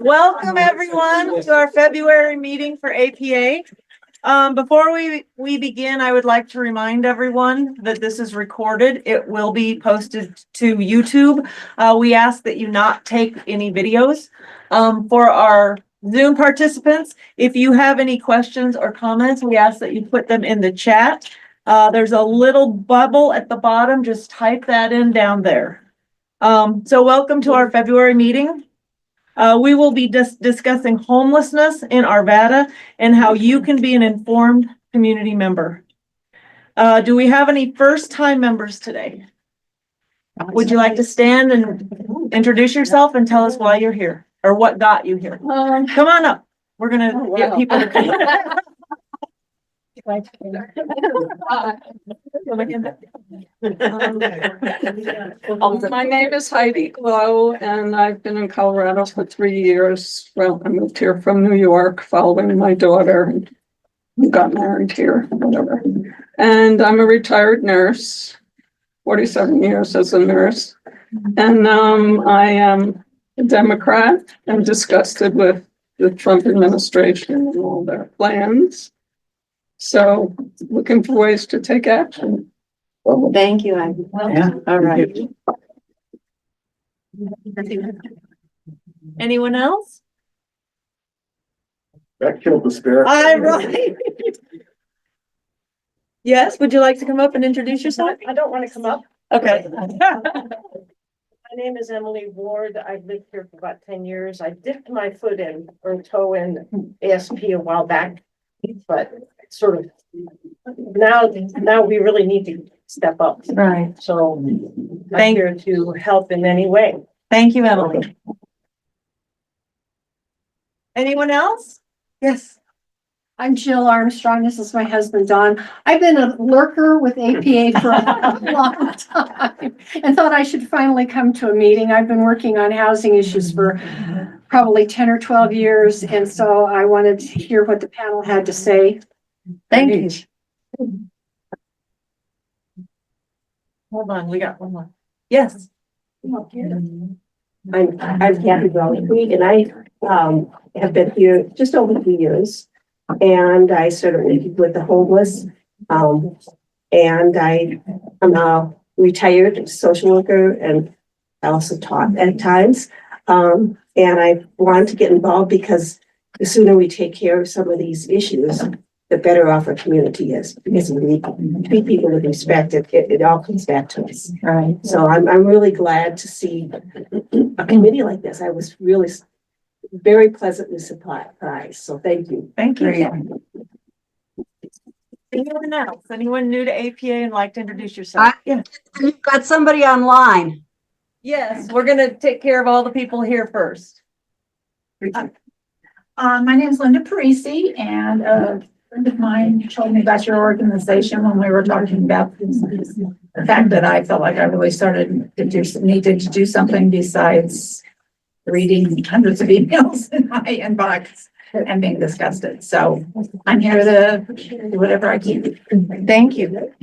Welcome everyone to our February meeting for APA. Before we begin, I would like to remind everyone that this is recorded. It will be posted to YouTube. We ask that you not take any videos. For our Zoom participants, if you have any questions or comments, we ask that you put them in the chat. There's a little bubble at the bottom. Just type that in down there. So welcome to our February meeting. We will be discussing homelessness in Arvada and how you can be an informed community member. Do we have any first-time members today? Would you like to stand and introduce yourself and tell us why you're here or what got you here? Come on up. We're going to get people to come up. My name is Heidi Glow, and I've been in Colorado for 3 years. Well, I moved here from New York following my daughter and got married here, whatever. And I'm a retired nurse, 47 years as a nurse. And I am a Democrat and disgusted with the Trump administration and all their plans. So looking for ways to take action. Thank you, Ivy. Yeah. All right. Anyone else? That killed the spirit. All right. Yes, would you like to come up and introduce yourself? I don't want to come up. Okay. My name is Emily Ward. I've lived here for about 10 years. I dipped my foot in or toe in ASP a while back, but sort of now we really need to step up. Right. So I'm here to help in any way. Thank you, Emily. Anyone else? Yes. I'm Jill Armstrong. This is my husband, Don. I've been a lurker with APA for a long time and thought I should finally come to a meeting. I've been working on housing issues for probably 10 or 12 years. And so I wanted to hear what the panel had to say. Thank you. Hold on, we got one more. Yes. I'm Kathy Brownquig, and I have been here just over 3 years, and I certainly with the homeless, and I'm now retired social worker, and I also taught at times, and I wanted to get involved because the sooner we take care of some of these issues, the better off our community is, because we treat people with respect. It all comes back to us. Right. So I'm really glad to see a committee like this. I was really very pleasantly surprised. So thank you. Thank you. Anyone else? Anyone new to APA and like to introduce yourself? Yeah. You've got somebody online. Yes, we're going to take care of all the people here first. My name is Linda Parisi, and a friend of mine told me about your organization when we were talking about the fact that I felt like I really needed to do something besides reading hundreds of emails in my inbox and being disgusted. So I'm here to do whatever I can. Thank you.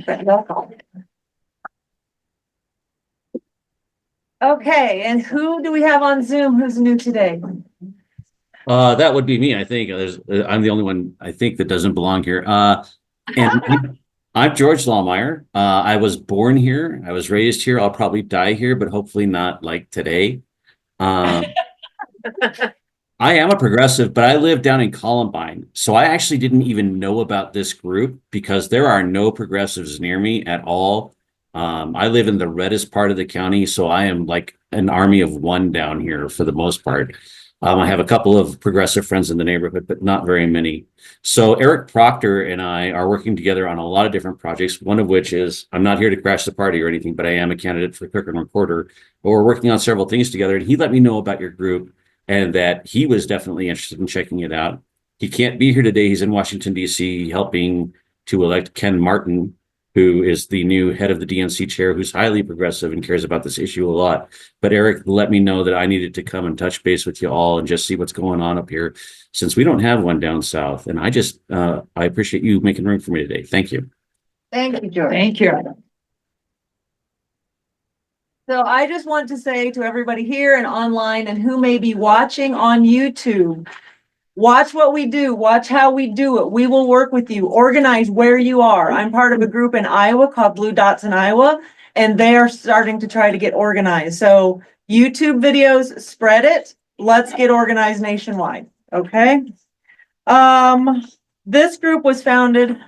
Okay, and who do we have on Zoom who's new today? That would be me. I think I'm the only one I think that doesn't belong here. And I'm George Lawmeyer. I was born here. I was raised here. I'll probably die here, but hopefully not like today. I am a progressive, but I live down in Columbine. So I actually didn't even know about this group because there are no progressives near me at all. I live in the reddest part of the county, so I am like an army of one down here for the most part. I have a couple of progressive friends in the neighborhood, but not very many. So Eric Proctor and I are working together on a lot of different projects, one of which is, I'm not here to crash the party or anything, but I am a candidate for clerk and recorder. But we're working on several things together, and he let me know about your group and that he was definitely interested in checking it out. He can't be here today. He's in Washington, D.C., helping to elect Ken Martin, who is the new head of the DNC chair, who's highly progressive and cares about this issue a lot. But Eric let me know that I needed to come and touch base with you all and just see what's going on up here, since we don't have one down south. And I just, I appreciate you making room for me today. Thank you. Thank you, George. Thank you. So I just want to say to everybody here and online and who may be watching on YouTube, watch what we do, watch how we do it. We will work with you, organize where you are. I'm part of a group in Iowa called Blue Dots in Iowa, and they are starting to try to get organized. So YouTube videos, spread it. Let's get organized nationwide, okay? This group was founded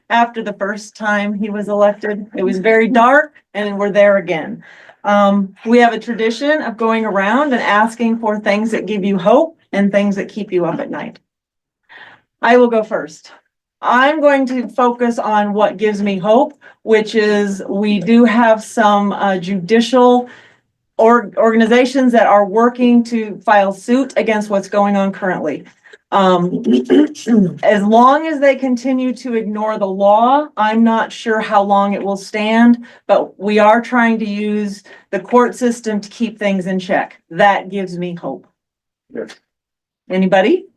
after the first time he was elected. It was very dark, and we're there again. We have a tradition of going around and asking for things that give you hope and things that keep you up at night. I will go first. I'm going to focus on what gives me hope, which is we do have some judicial organizations that are working to file suit against what's going on currently. As long as they continue to ignore the law, I'm not sure how long it will stand, but we are trying to use the court system to keep things in check. That gives me hope. Yes. Anybody?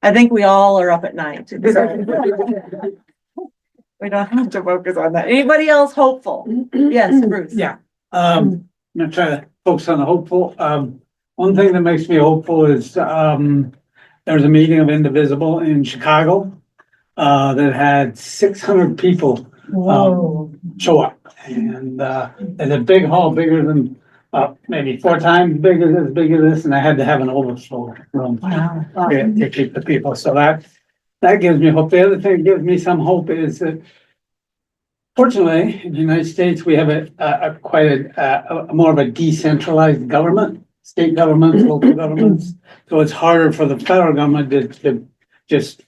I think we all are up at night. So we don't have to focus on that. Anybody else hopeful? Yes, Bruce. Yeah, I'm gonna try to focus on the hopeful. One thing that makes me hopeful is, there's a meeting of Indivisible in Chicago, that had 600 people, show up. And, it's a big hall, bigger than, maybe 4 times bigger, as big as this, and I had to have an overflow room. Wow. To keep the people, so that gives me hope. The other thing that gives me some hope is that fortunately, in the United States, we have a quite a more of a decentralized government, state governments, local governments. So it's harder for the federal government to just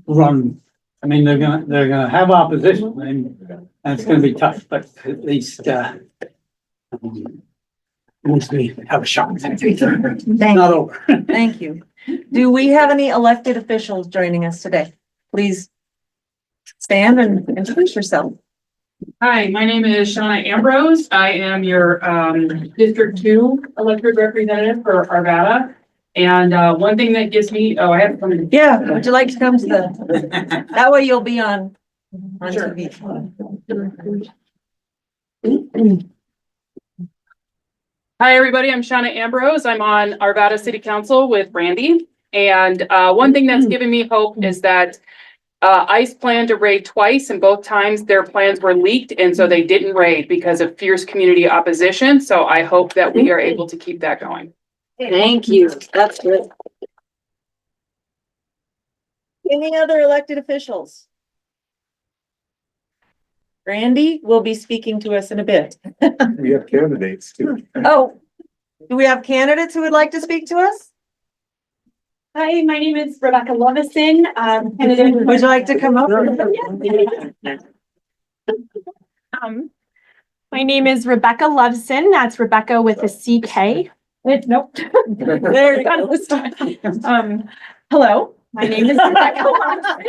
run. I mean, they're gonna have opposition and it's gonna be tough, but at least we have a shot. It's not over. Thank you. Do we have any elected officials joining us today? Please stand and introduce yourself. Hi, my name is Shauna Ambrose. I am your District 2 elected representative for Arvada. And one thing that gives me, I have to come in. Yeah, would you like to come to the, that way you'll be on Sure. TV. Hi, everybody. I'm Shauna Ambrose. I'm on Arvada City Council with Randy. And one thing that's given me hope is that ICE planned to raid twice, and both times their plans were leaked, and so they didn't raid because of fierce community opposition. So I hope that we are able to keep that going. Thank you. That's good. Any other elected officials? Randy will be speaking to us in a bit. We have candidates too. Oh, do we have candidates who would like to speak to us? Hi, my name is Rebecca Lovison. Would you like to come up? My name is Rebecca Lovison. That's Rebecca with a CK. Nope. There you go. Hello, my name is Rebecca Lovison.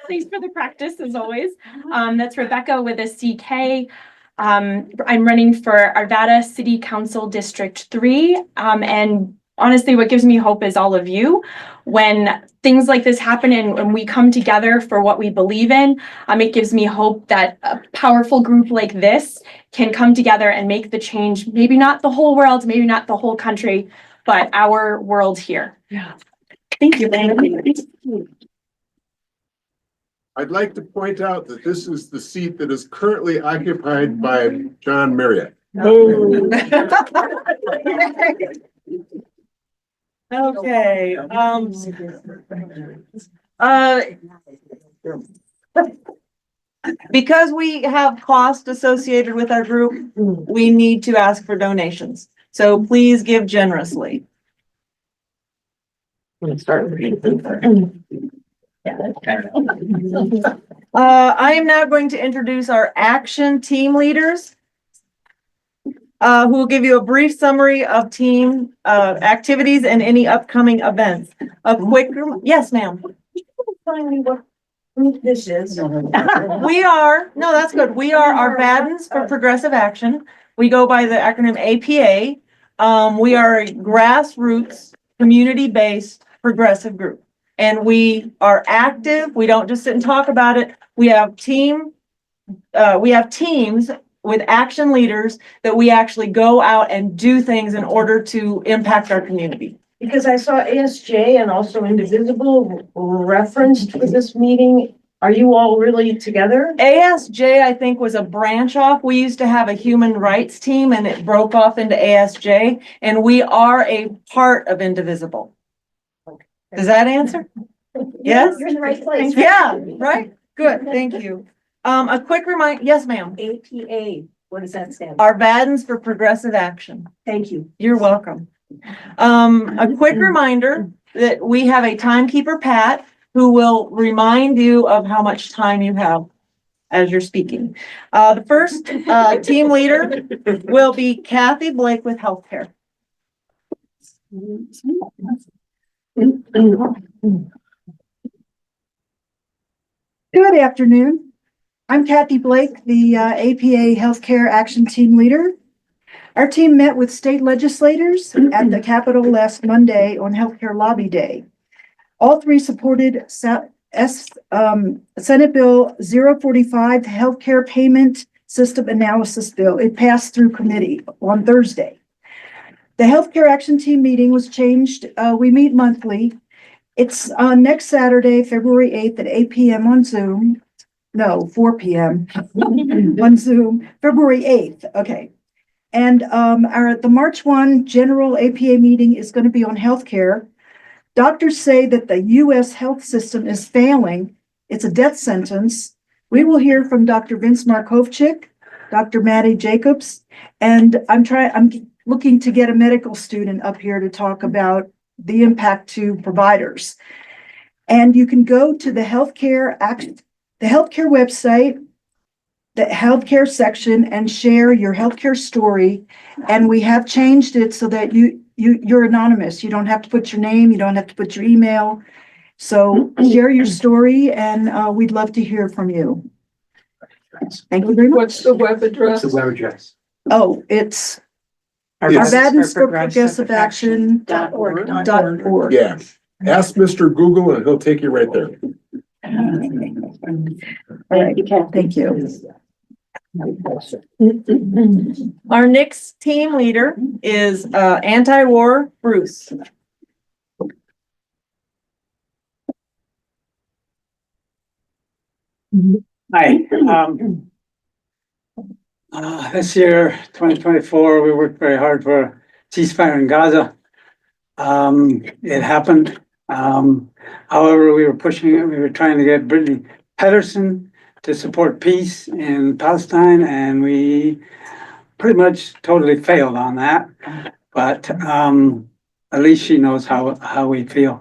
Thanks for the practice as always. That's Rebecca with a CK. I'm running for Arvada City Council District 3. And honestly, what gives me hope is all of you. When things like this happen and we come together for what we believe in, it gives me hope that a powerful group like this can come together and make the change. Maybe not the whole world, maybe not the whole country, but our world here. Yeah. Thank you. I'd like to point out that this is the seat that is currently occupied by John Marriott. Okay, because we have cost associated with our group, we need to ask for donations. So please give generously. I am now going to introduce our action team leaders, who will give you a brief summary of team activities and any upcoming events. A quick, yes, ma'am. This is. We are, no, that's good. We are Arvadans for Progressive Action. We go by the acronym APA. We are a grassroots, community-based progressive group. And we are active. We don't just sit and talk about it. We have teams. with action leaders that we actually go out and do things in order to impact our community. Because I saw ASJ and also Indivisible referenced for this meeting. Are you all really together? ASJ, I think, was a branch off. We used to have a human rights team and it broke off into ASJ, and we are a part of Indivisible. Does that answer? Yes? You're in the right place. Yeah, right? Good, thank you. A quick reminder, yes, ma'am. APA, what does that stand for? Arvadans for Progressive Action. Thank you. You're welcome. A quick reminder that we have a timekeeper, Pat, who will remind you of how much time you have as you're speaking. The first team leader will be Kathy Blake with healthcare. Good afternoon. I'm Kathy Blake, the APA Healthcare Action Team Leader. Our team met with state legislators at the Capitol last Monday on Healthcare Lobby Day. All three supported Senate Bill 045, Healthcare Payment System Analysis Bill. It passed through committee on Thursday. The Healthcare Action Team meeting was changed. We meet monthly. It's on next Saturday, February 8th at 8 p.m. on Zoom. No, 4 p.m. on Zoom, February 8th. Okay. And the March 1 general APA meeting is going to be on healthcare. Doctors say that the U.S. health system is failing. It's a death sentence. We will hear from Dr. Vince Markovchik, Dr. Maddie Jacobs, and I'm looking to get a medical student up here to talk about the impact to providers. And you can go to the healthcare website, the healthcare section, and share your healthcare story. And we have changed it so that you're anonymous. You don't have to put your name. You don't have to put your email. So share your story, and we'd love to hear from you. Thank you very much. What's the web address? What's the web address? Oh, it's Arvadans for Progressive Action.org. Yeah, ask Mr. Google and he'll take you right there. All right, thank you. Our next team leader is anti-war Bruce. Hi. This year, 2024, we worked very hard for a ceasefire in Gaza. It happened. However, we were pushing it. We were trying to get Brittany Pedersen to support peace in Palestine, and we pretty much totally failed on that. But at least she knows how we feel.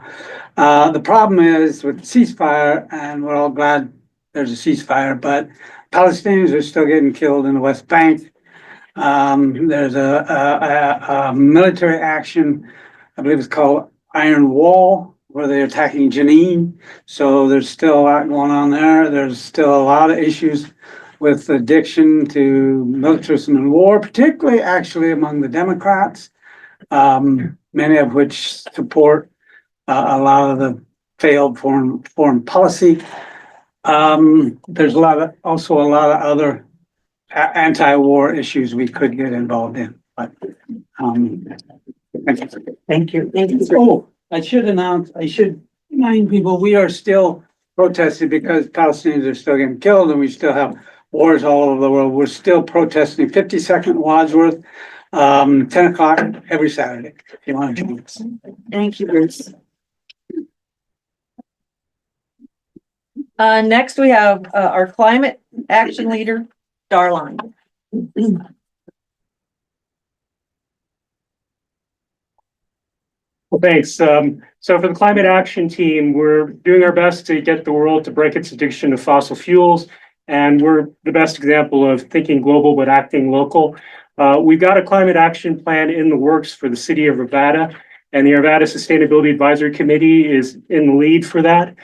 The problem is with ceasefire, and we're all glad there's a ceasefire, but Palestinians are still getting killed in the West Bank. There's a military action, I believe it's called Iron Wall, where they're attacking Jenin. So there's still a lot going on there. There's still a lot of issues with addiction to militarism and war, particularly actually among the Democrats, many of which support a lot of the failed foreign policy. There's also a lot of other anti-war issues we could get involved in. But thank you. Oh, I should remind people we are still protesting because Palestinians are still getting killed, and we still have wars all over the world. We're still protesting 52nd Wadsworth, 10 o'clock every Saturday. If you want to join us. Thank you, Bruce. Next, we have our climate action leader, Darline. Well, thanks. So for the climate action team, we're doing our best to get the world to break its addiction to fossil fuels. And we're the best example of thinking global, but acting local. We've got a climate action plan in the works for the city of Arvada, and the Arvada Sustainability Advisory Committee is in the lead for that.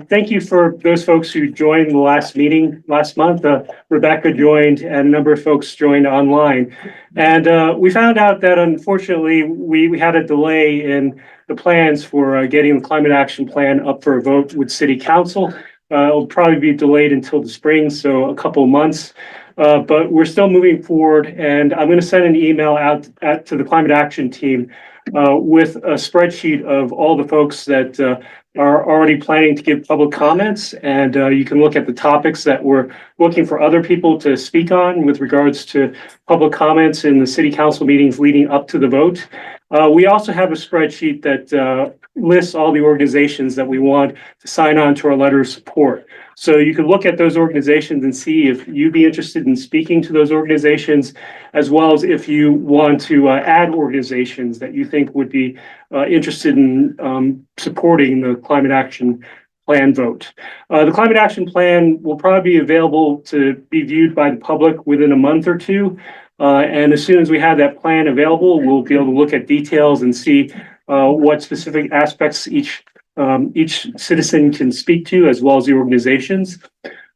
Thank you for those folks who joined the last meeting last month. Rebecca joined and a number of folks joined online. And we found out that unfortunately we had a delay in the plans for getting the climate action plan up for a vote with city council. It'll probably be delayed until the spring, so a couple of months. but we're still moving forward, and I'm going to send an email out to the climate action team with a spreadsheet of all the folks that are already planning to give public comments, and you can look at the topics that we're looking for other people to speak on with regards to public comments in the city council meetings leading up to the vote. We also have a spreadsheet that lists all the organizations that we want to sign on to our letter of support. So you can look at those organizations and see if you'd be interested in speaking to those organizations, as well as if you want to add organizations that you think would be interested in supporting the climate action plan vote. The climate action plan will probably be available to be viewed by the public within a month or two. And as soon as we have that plan available, we'll be able to look at details and see what specific aspects each citizen can speak to, as well as the organizations.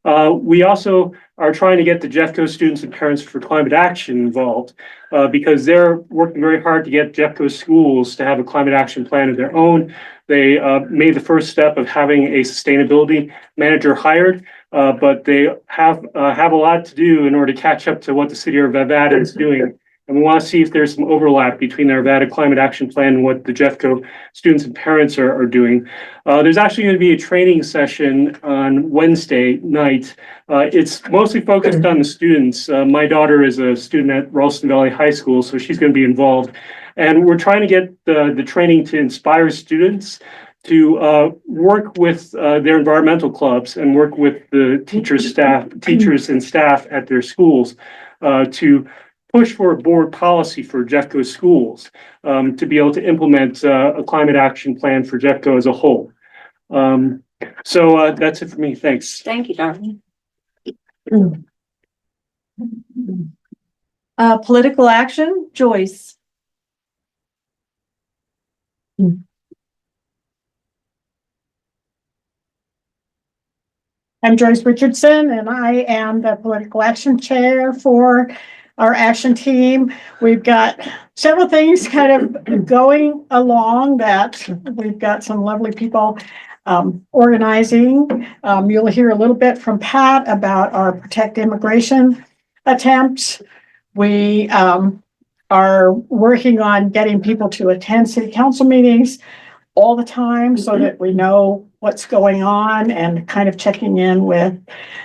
We also are trying to get the Jeffco students and parents for climate action involved because they're working very hard to get Jeffco schools to have a climate action plan of their own. They made the first step of having a sustainability manager hired, but they have a lot to do in order to catch up to what the city of Arvada is doing. And we want to see if there's some overlap between the Arvada Climate Action Plan and what the Jeffco students and parents are doing. There's actually going to be a training session on Wednesday night. It's mostly focused on the students. My daughter is a student at Ralston Valley High School, so she's going to be involved. And we're trying to get the training to inspire students to work with their environmental clubs and work with the teachers and staff at their schools to push for a board policy for Jeffco schools to be able to implement a climate action plan for Jeffco as a whole. So that's it for me. Thanks. Thank you, Darwin. Political action, Joyce. I'm Joyce Richardson, and I am the political action chair for our action team. We've got several things kind of going along that we've got some lovely people organizing. You'll hear a little bit from Pat about our Protect Immigration attempts. We are working on getting people to attend city council meetings all the time so that we know what's going on, and kind of checking in with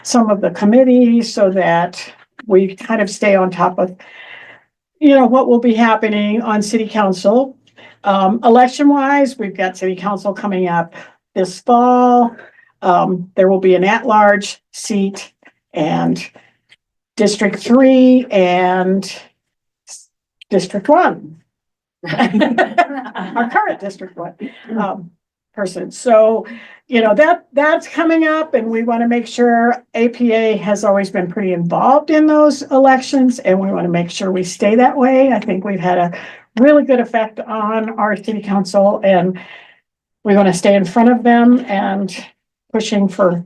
some of the committees so that we kind of stay on top of, what will be happening on city council. Election wise, we've got city council coming up this fall. There will be an at-large seat, and District 3 and District 1. Our current District 1 person. So, that's coming up, and we want to make sure APA has always been pretty involved in those elections, and we want to make sure we stay that way. I think we've had a really good effect on our city council, and we want to stay in front of them and pushing for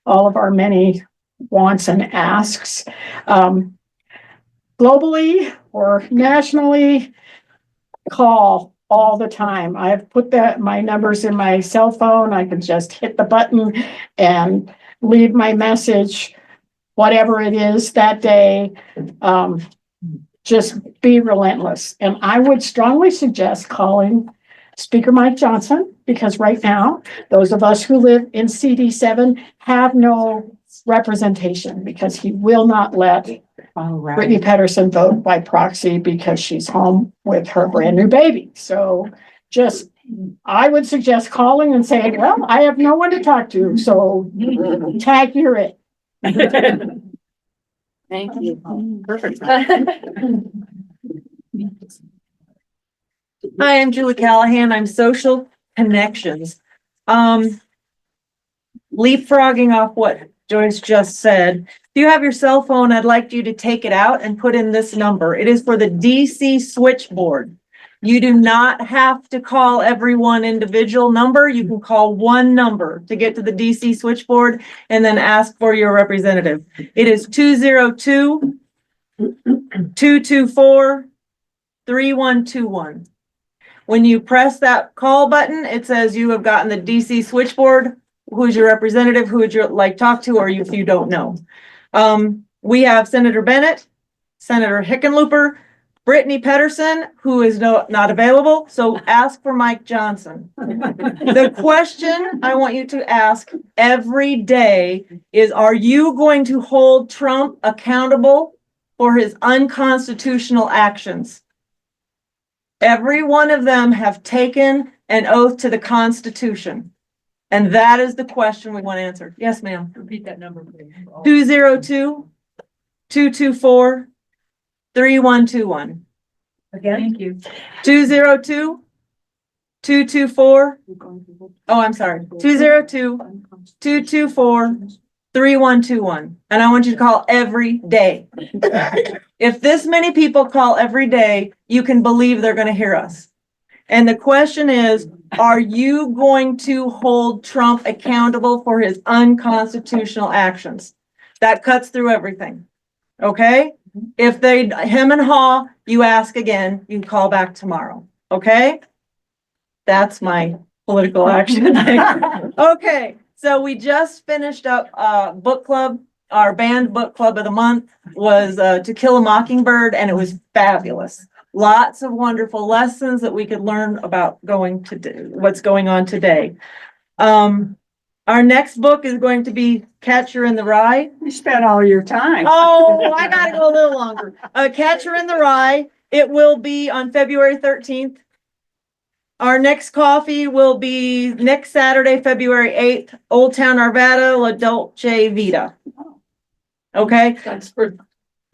all of our many wants and asks. Globally or nationally, call all the time. I've put my numbers in my cell phone. I can just hit the button and leave my message, whatever it is that day. Just be relentless. And I would strongly suggest calling Speaker Mike Johnson, because right now, those of us who live in CD7 have no representation, because he will not let Brittany Pedersen vote by proxy because she's home with her brand new baby. So I would suggest calling and saying, well, I have no one to talk to, so tag you're it. Thank you. Perfect. Hi, I'm Julie Callahan. I'm Social Connections. Leapfrogging off what Joyce just said. If you have your cell phone, I'd like you to take it out and put in this number. It is for the DC switchboard. You do not have to call every one individual number. You can call one number to get to the DC switchboard and then ask for your representative. It is 202-224-3121. When you press that call button, it says you have gotten the DC switchboard. Who's your representative? Who would you like to talk to, or if you don't know? We have Senator Bennett, Senator Hickenlooper, Brittany Pedersen, who is not available, so ask for Mike Johnson. The question I want you to ask every day is, are you going to hold Trump accountable for his unconstitutional actions? Every one of them have taken an oath to the Constitution. And that is the question we want to answer. Yes, ma'am. Repeat that number, please. 202-224-3121. Again? Thank you. 202-224. Oh, I'm sorry. 202-224-3121. And I want you to call every day. If this many people call every day, you can believe they're going to hear us. And the question is, are you going to hold Trump accountable for his unconstitutional actions? That cuts through everything. Okay? If they hem and haw, you ask again, you call back tomorrow. Okay? That's my political action. Okay, so we just finished up book club. Our band book club of the month was To Kill a Mockingbird, and it was fabulous. Lots of wonderful lessons that we could learn about what's going on today. Our next book is going to be Catcher in the Rye. You spent all your time. Oh, I gotta go a little longer. Catcher in the Rye. It will be on February 13th. Our next coffee will be next Saturday, February 8th, Old Town Arvada, La Dolce Vita. Okay? That's for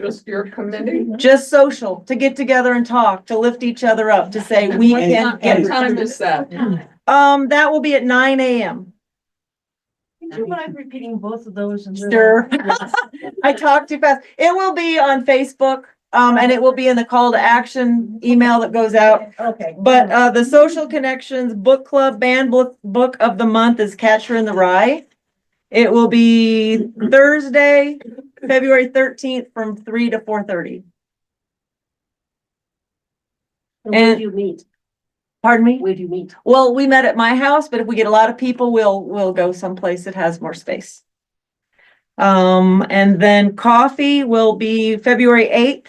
just your committee. Just social, to get together and talk, to lift each other up, to say we can get. What time is that? That will be at 9 a.m. Do you mind repeating both of those? Sure. I talked too fast. It will be on Facebook, and it will be in the call to action email that goes out. Okay. But the Social Connections Book Club band book of the month is Catcher in the Rye. It will be Thursday, February 13th from 3 to 4:30. Where do you meet? Pardon me? Where do you meet? Well, we met at my house, but if we get a lot of people, we'll go someplace that has more space. And then coffee will be February 8th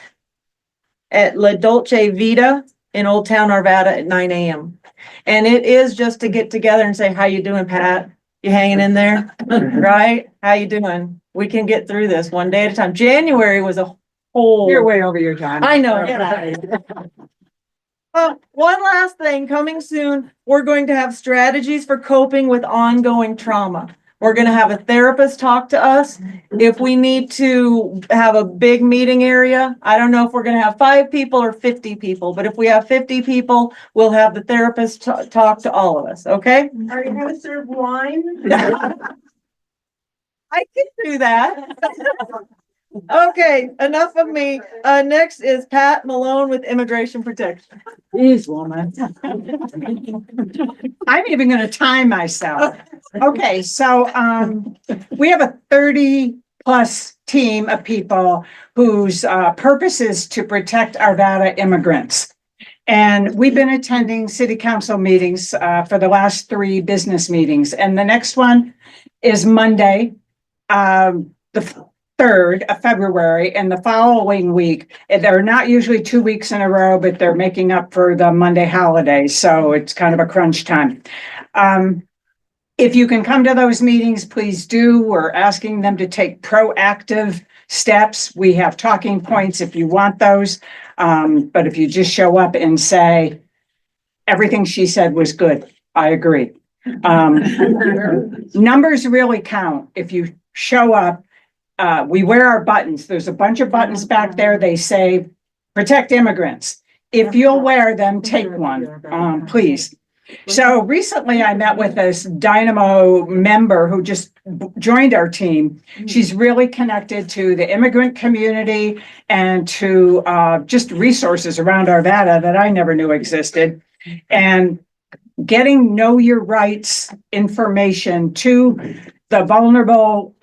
at La Dolce Vita in Old Town Arvada at 9 a.m. And it is just to get together and say, how you doing, Pat? You hanging in there? Right? How you doing? We can get through this one day at a time. January was a whole. You're way over your time. I know. One last thing coming soon, we're going to have strategies for coping with ongoing trauma. We're going to have a therapist talk to us. If we need to have a big meeting area, I don't know if we're going to have 5 people or 50 people, but if we have 50 people, we'll have the therapist talk to all of us. Okay? Are you going to serve wine? I can do that. Okay, enough of me. Next is Pat Malone with Immigration Protection. Jeez, woman. I'm even gonna time myself. Okay, so, we have a 30+ team of people whose, purpose is to protect Arvada immigrants. And we've been attending city council meetings, for the last 3 business meetings. And the next one is Monday, the 3rd of February, and the following week. They're not usually 2 weeks in a row, but they're making up for the Monday holiday. So it's kind of a crunch time. If you can come to those meetings, please do. We're asking them to take proactive steps. We have talking points if you want those. But if you just show up and say, everything she said was good, I agree. Numbers really count. If you show up, we wear our buttons. There's a bunch of buttons back there. They say, protect immigrants. If you'll wear them, take one, please. So recently I met with this Dynamo member who just joined our team. She's really connected to the immigrant community and to just resources around Arvada that I never knew existed. And getting know your rights information to the vulnerable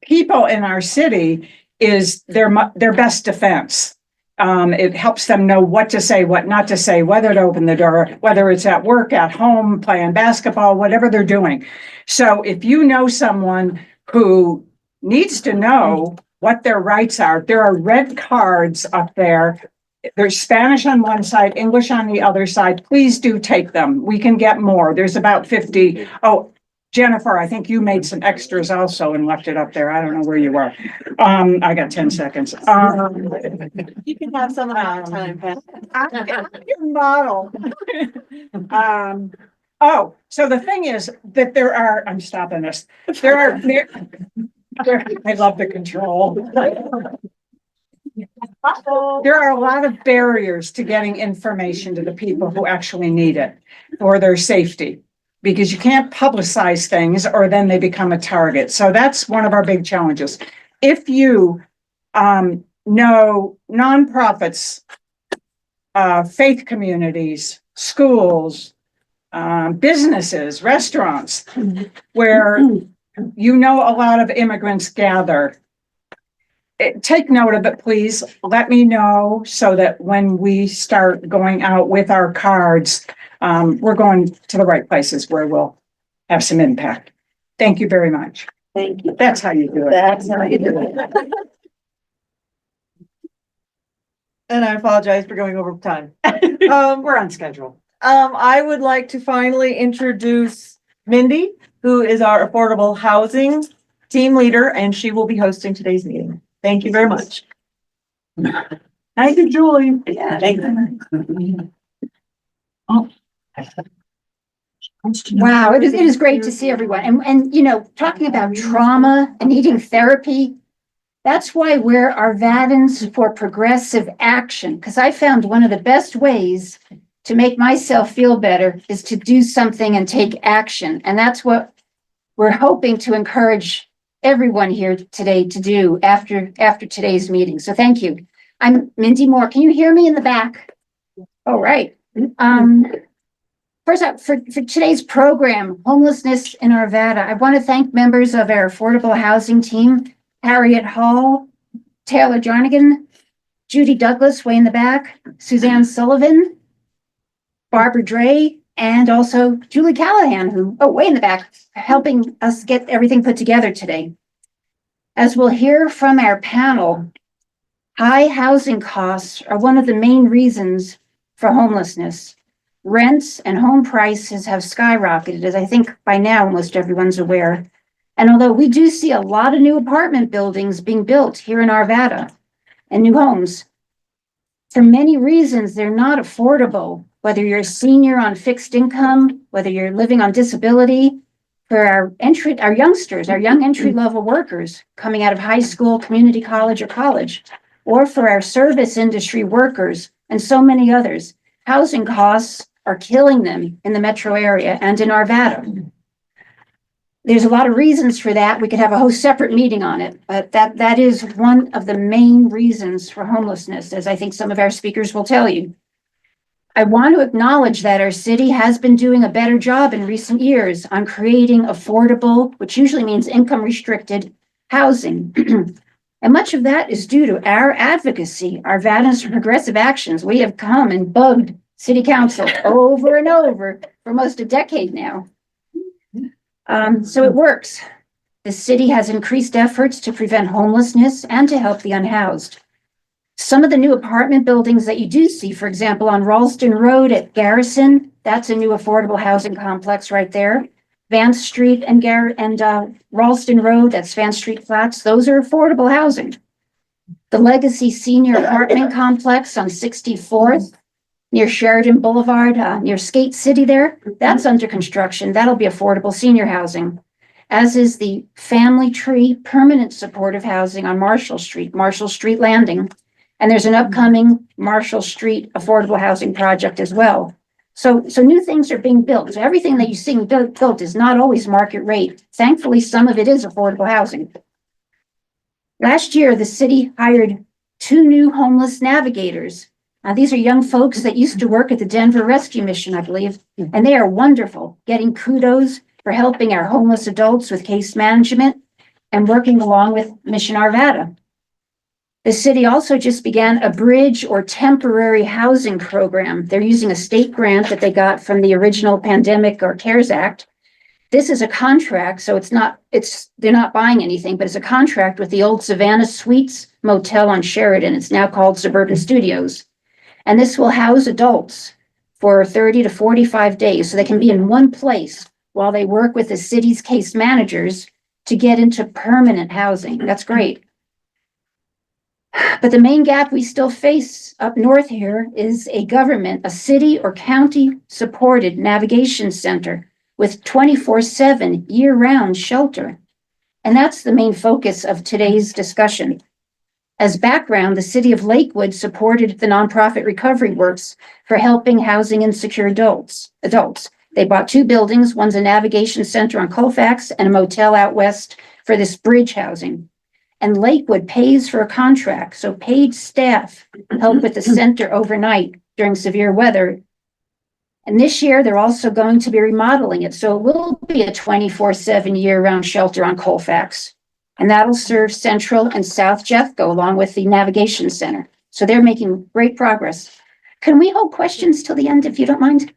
people in our city is their best defense. It helps them know what to say, what not to say, whether to open the door, whether it's at work, at home, playing basketball, whatever they're doing. So if you know someone who needs to know what their rights are. There are red cards up there. There's Spanish on one side, English on the other side. Please do take them. We can get more. There's about 50. Oh, Jennifer, I think you made some extras also and left it up there. I don't know where you are. I got 10 seconds. You can have some of my time, Pat. Your model. Oh, so the thing is that I'm stopping this. I love the control. There are a lot of barriers to getting information to the people who actually need it for their safety, because you can't publicize things or then they become a target. So that's one of our big challenges. If you know nonprofits, faith communities, schools, businesses, restaurants, where you know a lot of immigrants gather, take note of it, please. Let me know so that when we start going out with our cards, we're going to the right places where we'll have some impact. Thank you very much. Thank you. That's how you do it. That's how you do it. And I apologize for going over time. We're on schedule. I would like to finally introduce Mindy, who is our affordable housing team leader, and she will be hosting today's meeting. Thank you very much. Thank you, Julie. Yeah, thank you. Wow, it is great to see everyone. And, you know, talking about trauma and needing therapy, that's why we're Arvadans for progressive action, because I found one of the best ways to make myself feel better is to do something and take action. And that's what we're hoping to encourage everyone here today to do after today's meeting. So thank you. I'm Mindy Moore. Can you hear me in the back? All right. First up, for today's program, Homelessness in Arvada, I want to thank members of our affordable housing team, Harriet Hall, Taylor Jarnigan, Judy Douglas, way in the back, Suzanne Sullivan, Barbara Dre, and also Julie Callahan, who, way in the back, helping us get everything put together today. As we'll hear from our panel, high housing costs are one of the main reasons for homelessness. Rents and home prices have skyrocketed, as I think by now most everyone's aware. And although we do see a lot of new apartment buildings being built here in Arvada and new homes, for many reasons, they're not affordable, whether you're a senior on fixed income, whether you're living on disability, for our youngsters, our young entry-level workers coming out of high school, community college, or college, or for our service industry workers and so many others. Housing costs are killing them in the metro area and in Arvada. There's a lot of reasons for that. We could have a whole separate meeting on it, but that is one of the main reasons for homelessness, as I think some of our speakers will tell you. I want to acknowledge that our city has been doing a better job in recent years on creating affordable, which usually means income restricted, housing. And much of that is due to our advocacy, Arvadans for progressive actions. We have come and bugged city council over and over for almost a decade now. So it works. The city has increased efforts to prevent homelessness and to help the unhoused. Some of the new apartment buildings that you do see, for example, on Ralston Road at Garrison, that's a new affordable housing complex right there. Vance Street and Ralston Road, that's Vance Street Flats, those are affordable housing. The Legacy Senior Apartment Complex on 64th, near Sheridan Boulevard, near Skate City there, that's under construction. That'll be affordable senior housing, as is the Family Tree Permanent Supportive Housing on Marshall Street Landing. And there's an upcoming Marshall Street affordable housing project as well. So new things are being built. So everything that you see built is not always market rate. Thankfully, some of it is affordable housing. Last year, the city hired 2 new homeless navigators. Now, these are young folks that used to work at the Denver Rescue Mission, I believe, and they are wonderful, getting kudos for helping our homeless adults with case management and working along with Mission Arvada. The city also just began a bridge or temporary housing program. They're using a state grant that they got from the original pandemic or CARES Act. This is a contract, so they're not buying anything, but it's a contract with the old Savannah Suites Motel on Sheridan. It's now called Suburban Studios. And this will house adults for 30 to 45 days, so they can be in one place while they work with the city's case managers to get into permanent housing. That's great. But the main gap we still face up north here is a city or county supported navigation center with 24/7 year-round shelter. And that's the main focus of today's discussion. As background, the city of Lakewood supported the nonprofit Recovery Works for helping housing insecure adults. They bought 2 buildings. One's a navigation center on Colfax and a motel out west for this bridge housing. And Lakewood pays for a contract, so paid staff help with the center overnight during severe weather. And this year, they're also going to be remodeling it, so it will be a 24/7 year-round shelter on Colfax. And that'll serve Central and South Jeffco along with the Navigation Center. So they're making great progress. Can we hold questions till the end, if you don't mind?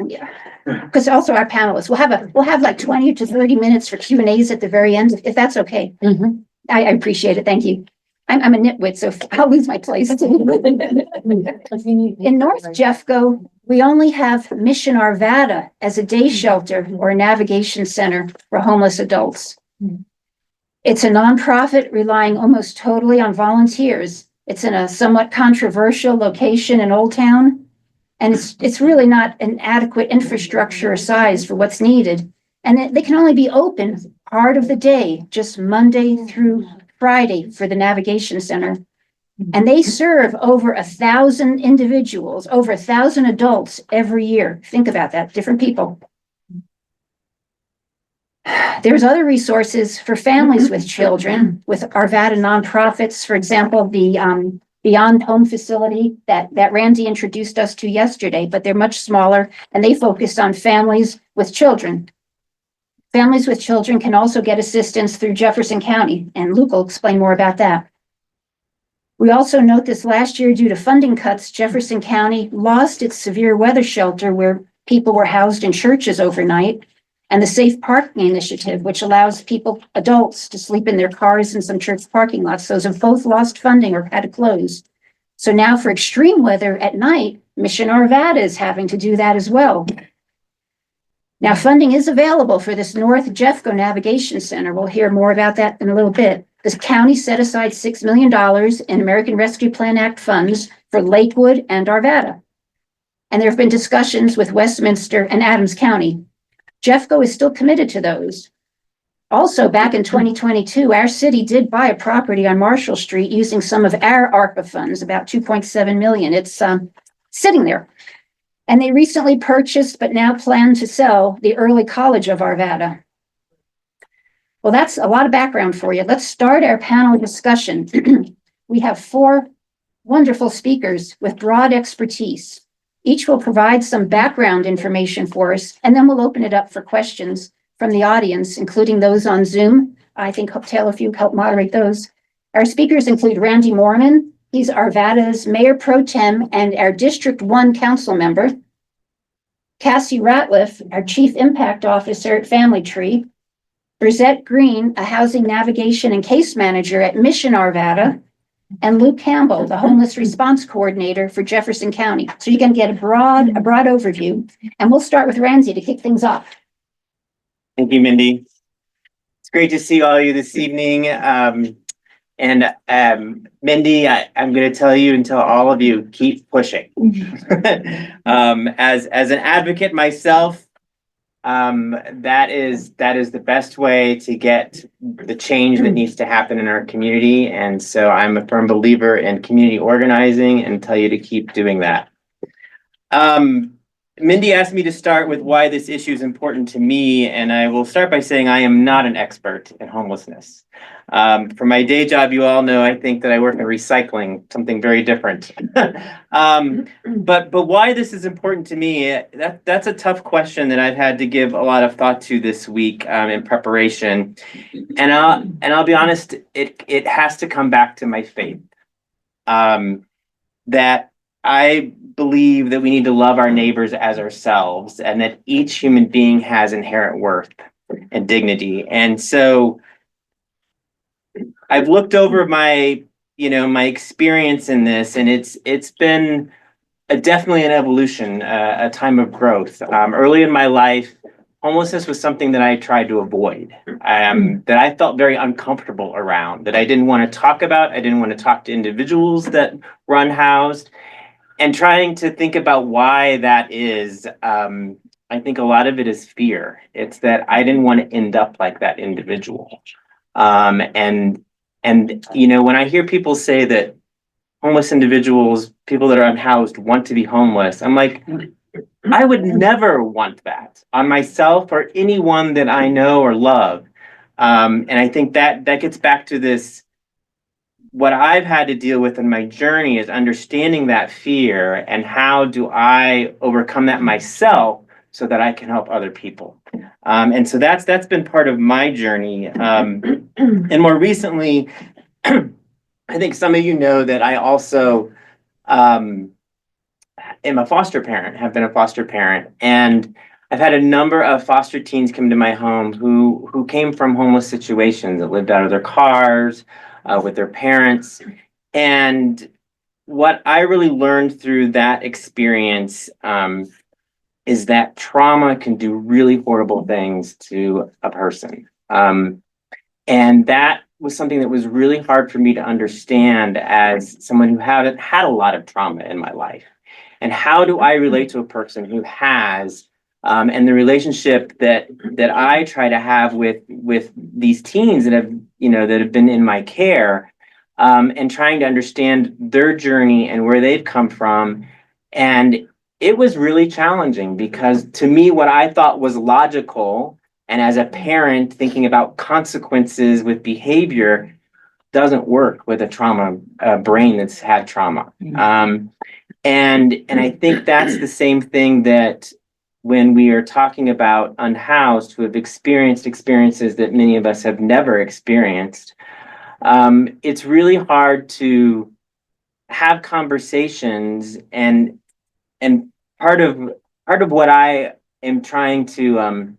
Yeah, because also our panelists, we'll have like 20 to 30 minutes for Q&As at the very end, if that's okay. I appreciate it. Thank you. I'm a nitwit, so I'll lose my place. In North Jeffco, we only have Mission Arvada as a day shelter or a navigation center for homeless adults. It's a nonprofit relying almost totally on volunteers. It's in a somewhat controversial location in Old Town, and it's really not an adequate infrastructure or size for what's needed. And they can only be open part of the day, just Monday through Friday for the Navigation Center. And they serve over 1,000 individuals, over 1,000 adults every year. Think about that, different people. There's other resources for families with children with Arvada nonprofits, for example, the Beyond Home facility that Randy introduced us to yesterday, but they're much smaller and they focus on families with children. Families with children can also get assistance through Jefferson County, and Luke will explain more about that. We also note this last year, due to funding cuts, Jefferson County lost its severe weather shelter where people were housed in churches overnight, and the Safe Parking Initiative, which allows adults to sleep in their cars in some church parking lots. Those have both lost funding or had to close. So now for extreme weather at night, Mission Arvada is having to do that as well. Now, funding is available for this North Jeffco Navigation Center. We'll hear more about that in a little bit. The county set aside $6 million in American Rescue Plan Act funds for Lakewood and Arvada. And there have been discussions with Westminster and Adams County. Jeffco is still committed to those. Also, back in 2022, our city did buy a property on Marshall Street using some of our ARPA funds, about $2.7 million. It's sitting there. And they recently purchased, but now plan to sell, the early college of Arvada. Well, that's a lot of background for you. Let's start our panel discussion. We have 4 wonderful speakers with broad expertise. Each will provide some background information for us, and then we'll open it up for questions from the audience, including those on Zoom. I think, Taylor, if you help moderate those. Our speakers include Randy Moorman. He's Arvada's Mayor Pro Tem and our District 1 Council member. Cassie Ratliff, our Chief Impact Officer at Family Tree. Berzette Green, a Housing Navigation and Case Manager at Mission Arvada. And Luke Campbell, the Homeless Response Coordinator for Jefferson County. So you can get a broad overview. And we'll start with Randy to kick things off. Thank you, Mindy. It's great to see all of you this evening. Mindy, I'm going to tell you and tell all of you, keep pushing. As an advocate myself, that is the best way to get the change that needs to happen in our community. And so I'm a firm believer in community organizing and tell you to keep doing that. Mindy asked me to start with why this issue is important to me, and I will start by saying I am not an expert in homelessness. For my day job, you all know I think that I work in recycling, something very different. But why this is important to me, that's a tough question that I've had to give a lot of thought to this week in preparation. And I'll be honest, it has to come back to my faith. That I believe that we need to love our neighbors as ourselves, and that each human being has inherent worth and dignity. And so I've looked over my experience in this, and it's been definitely an evolution, a time of growth. Early in my life, homelessness was something that I tried to avoid, that I felt very uncomfortable around, that I didn't want to talk about. I didn't want to talk to individuals that were unhoused. And trying to think about why that is, I think a lot of it is fear. It's that I didn't want to end up like that individual. And when I hear people say that homeless individuals, people that are unhoused, want to be homeless, I'm like, I would never want that on myself or anyone that I know or love. And I think that gets back to this. What I've had to deal with in my journey is understanding that fear, and how do I overcome that myself so that I can help other people. And so that's been part of my journey. And more recently, I think some of you know that I also am a foster parent, have been a foster parent. And I've had a number of foster teens come to my home who came from homeless situations, that lived out of their cars, with their parents. And what I really learned through that experience is that trauma can do really horrible things to a person. And that was something that was really hard for me to understand as someone who hadn't had a lot of trauma in my life. And how do I relate to a person who has, and the relationship that I try to have with these teens that have been in my care, and trying to understand their journey and where they've come from. And it was really challenging, because to me, what I thought was logical, and as a parent thinking about consequences with behavior, doesn't work with a trauma brain that's had trauma. And I think that's the same thing that when we are talking about unhoused who have experienced experiences that many of us have never experienced, it's really hard to have conversations. And part of what I am trying to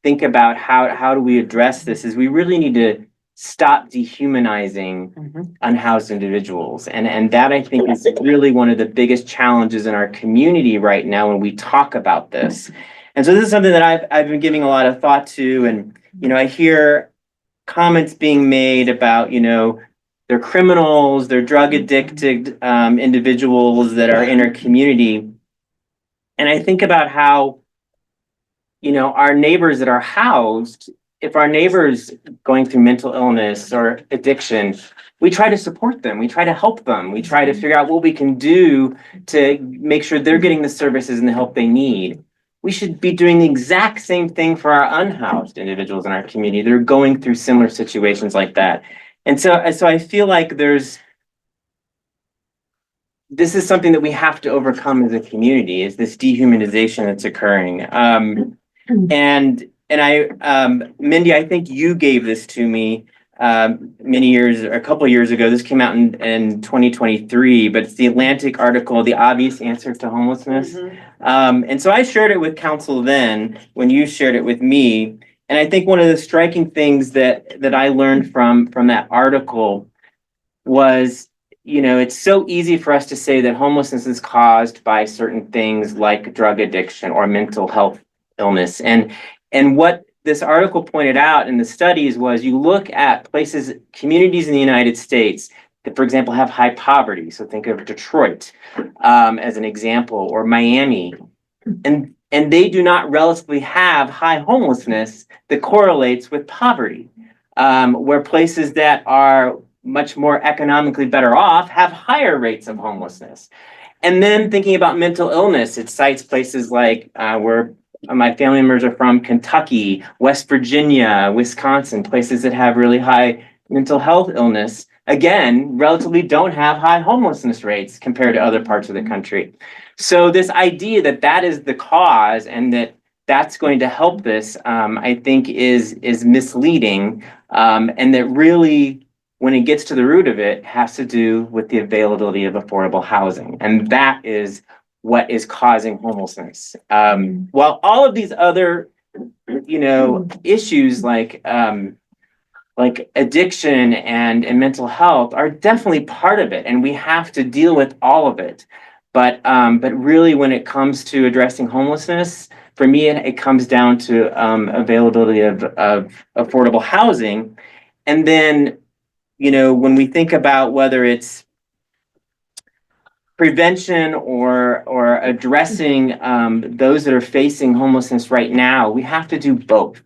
think about how do we address this is we really need to stop dehumanizing unhoused individuals. And that, I think, is really one of the biggest challenges in our community right now when we talk about this. And so this is something that I've been giving a lot of thought to. And, I hear comments being made about, they're criminals, they're drug addicted individuals that are in our community. And I think about how, our neighbors that are housed, if our neighbors going through mental illness or addiction, we try to support them. We try to help them. We try to figure out what we can do to make sure they're getting the services and the help they need. We should be doing the exact same thing for our unhoused individuals in our community. They're going through similar situations like that. And so I feel like this is something that we have to overcome as a community, is this dehumanization that's occurring. And I, Mindy, I think you gave this to me a couple of years ago. This came out in 2023, but it's the Atlantic article, The Obvious Answer to Homelessness. And so I shared it with council then, when you shared it with me. And I think one of the striking things that I learned from that article was, it's so easy for us to say that homelessness is caused by certain things like drug addiction or mental health illness. And what this article pointed out in the studies was, you look at communities in the United States that, for example, have high poverty. So think of Detroit as an example, or Miami. And they do not relatively have high homelessness that correlates with poverty, where places that are much more economically better off have higher rates of homelessness. And then thinking about mental illness, it cites places like where my family members are from, Kentucky, West Virginia, Wisconsin, places that have really high mental health illness, again, relatively don't have high homelessness rates compared to other parts of the country. So this idea that is the cause and that's going to help this, I think is misleading, and that really when it gets to the root of it, has to do with the availability of affordable housing. And that is what is causing homelessness. While all of these other, issues like addiction and mental health are definitely part of it, and we have to deal with all of it. But really, when it comes to addressing homelessness, for me, it comes down to availability of affordable housing. And then, when we think about whether it's prevention or addressing those that are facing homelessness right now, we have to do both.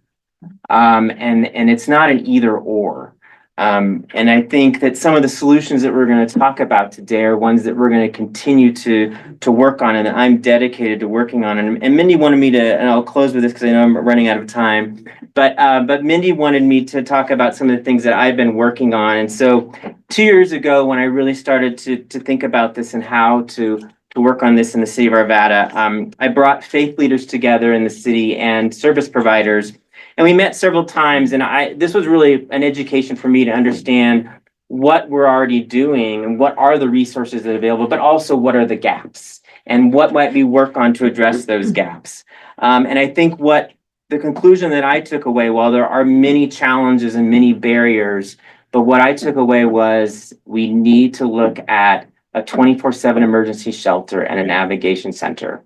And it's not an either or. And I think that some of the solutions that we're going to talk about today are ones that we're going to continue to work on, and that I'm dedicated to working on. And Mindy wanted me to, and I'll close with this because I know I'm running out of time, but Mindy wanted me to talk about some of the things that I've been working on. And so 2 years ago, when I really started to think about this and how to work on this in the city of Arvada, I brought faith leaders together in the city and service providers. And we met several times, and this was really an education for me to understand what we're already doing and what are the resources that are available, but also what are the gaps and what might we work on to address those gaps. And I think what the conclusion that I took away, while there are many challenges and many barriers, but what I took away was we need to look at a 24/7 emergency shelter and a navigation center.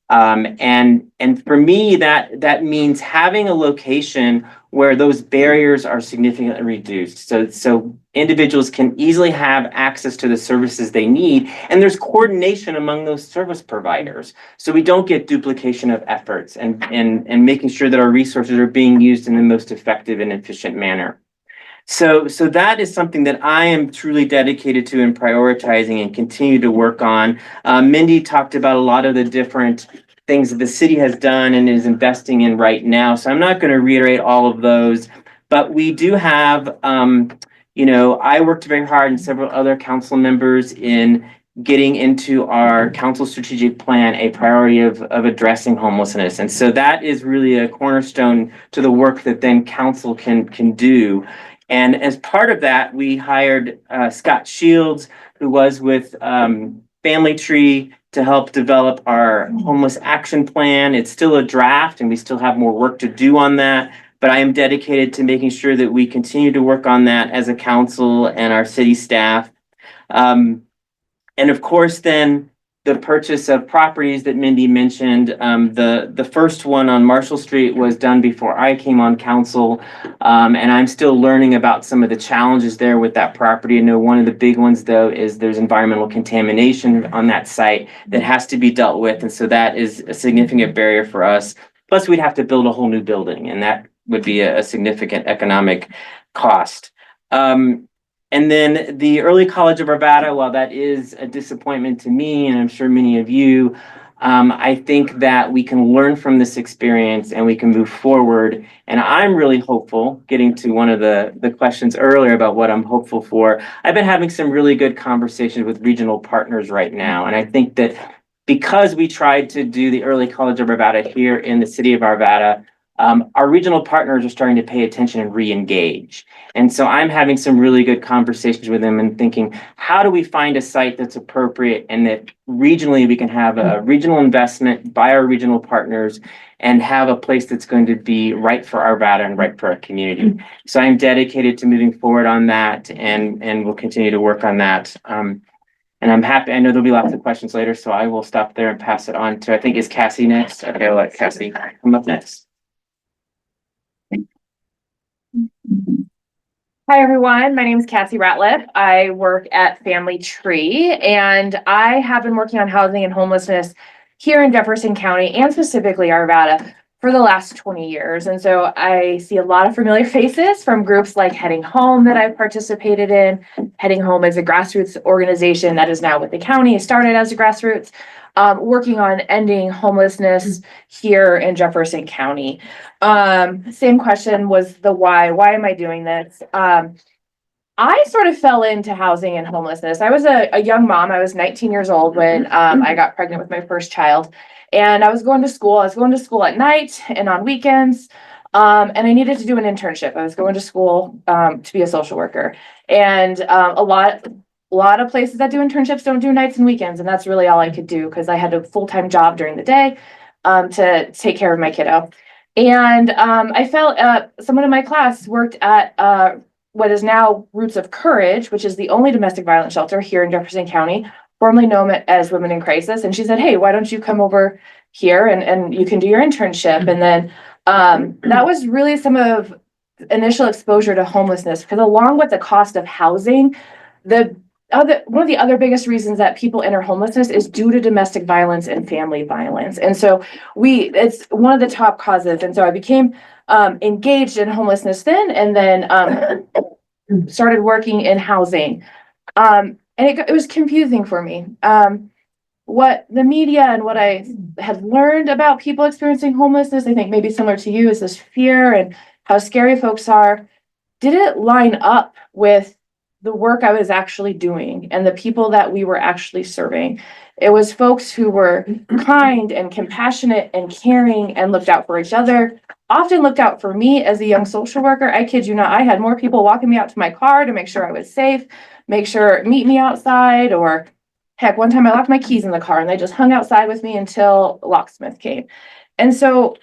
And for me, that means having a location where those barriers are significantly reduced. So individuals can easily have access to the services they need, and there's coordination among those service providers. So we don't get duplication of efforts and making sure that our resources are being used in the most effective and efficient manner. So that is something that I am truly dedicated to and prioritizing and continue to work on. Mindy talked about a lot of the different things that the city has done and is investing in right now. So I'm not going to reiterate all of those, but we do have, I worked very hard and several other council members in getting into our council strategic plan a priority of addressing homelessness. And so that is really a cornerstone to the work that then council can do. And as part of that, we hired Scott Shields, who was with Family Tree, to help develop our homeless action plan. It's still a draft and we still have more work to do on that, but I am dedicated to making sure that we continue to work on that as a council and our city staff. And of course, then the purchase of properties that Mindy mentioned. The first one on Marshall Street was done before I came on council, and I'm still learning about some of the challenges there with that property. I know one of the big ones, though, is there's environmental contamination on that site that has to be dealt with, and so that is a significant barrier for us. Plus, we'd have to build a whole new building, and that would be a significant economic cost. And then the Early College of Arvada, while that is a disappointment to me, and I'm sure many of you, I think that we can learn from this experience and we can move forward. And I'm really hopeful, getting to one of the questions earlier about what I'm hopeful for. I've been having some really good conversations with regional partners right now. And I think that because we tried to do the Early College of Arvada here in the city of Arvada, our regional partners are starting to pay attention and re-engage. And so I'm having some really good conversations with them and thinking, how do we find a site that's appropriate and that regionally we can have a regional investment by our regional partners and have a place that's going to be right for Arvada and right for our community. So I'm dedicated to moving forward on that, and we'll continue to work on that. And I'm happy, I know there'll be lots of questions later, so I will stop there and pass it on to, I think, is Cassie next? Okay, I'll let Cassie come up next. Hi, everyone. My name is Cassie Ratliff. I work at Family Tree, and I have been working on housing and homelessness here in Jefferson County and specifically Arvada for the last 20 years. And so I see a lot of familiar faces from groups like Heading Home that I've participated in. Heading Home is a grassroots organization that is now with the county. It started as a grassroots, working on ending homelessness here in Jefferson County. Same question was the why. Why am I doing this? I sort of fell into housing and homelessness. I was a young mom. I was 19 years old when I got pregnant with my first child. And I was going to school. I was going to school at night and on weekends. And I needed to do an internship. I was going to school, to be a social worker. And, a lot of places that do internships don't do nights and weekends. And that's really all I could do because I had a full-time job during the day, to take care of my kiddo. And, I felt, someone in my class worked at, what is now Roots of Courage, which is the only domestic violence shelter here in Jefferson County, formerly known as Women in Crisis. And she said, hey, why don't you come over here and you can do your internship? And then that was really some of initial exposure to homelessness, because along with the cost of housing, one of the other biggest reasons that people enter homelessness is due to domestic violence and family violence. And so it's one of the top causes. And so I became engaged in homelessness then, and then started working in housing. And it was confusing for me. What the media and what I had learned about people experiencing homelessness, I think maybe similar to you, is this fear and how scary folks are, didn't line up with the work I was actually doing and the people that we were actually serving. It was folks who were kind and compassionate and caring and looked out for each other, often looked out for me as a young social worker. I kid you not, I had more people walking me out to my car to make sure I was safe, meet me outside, or heck, one time I locked my keys in the car and they just hung outside with me until a locksmith came. And so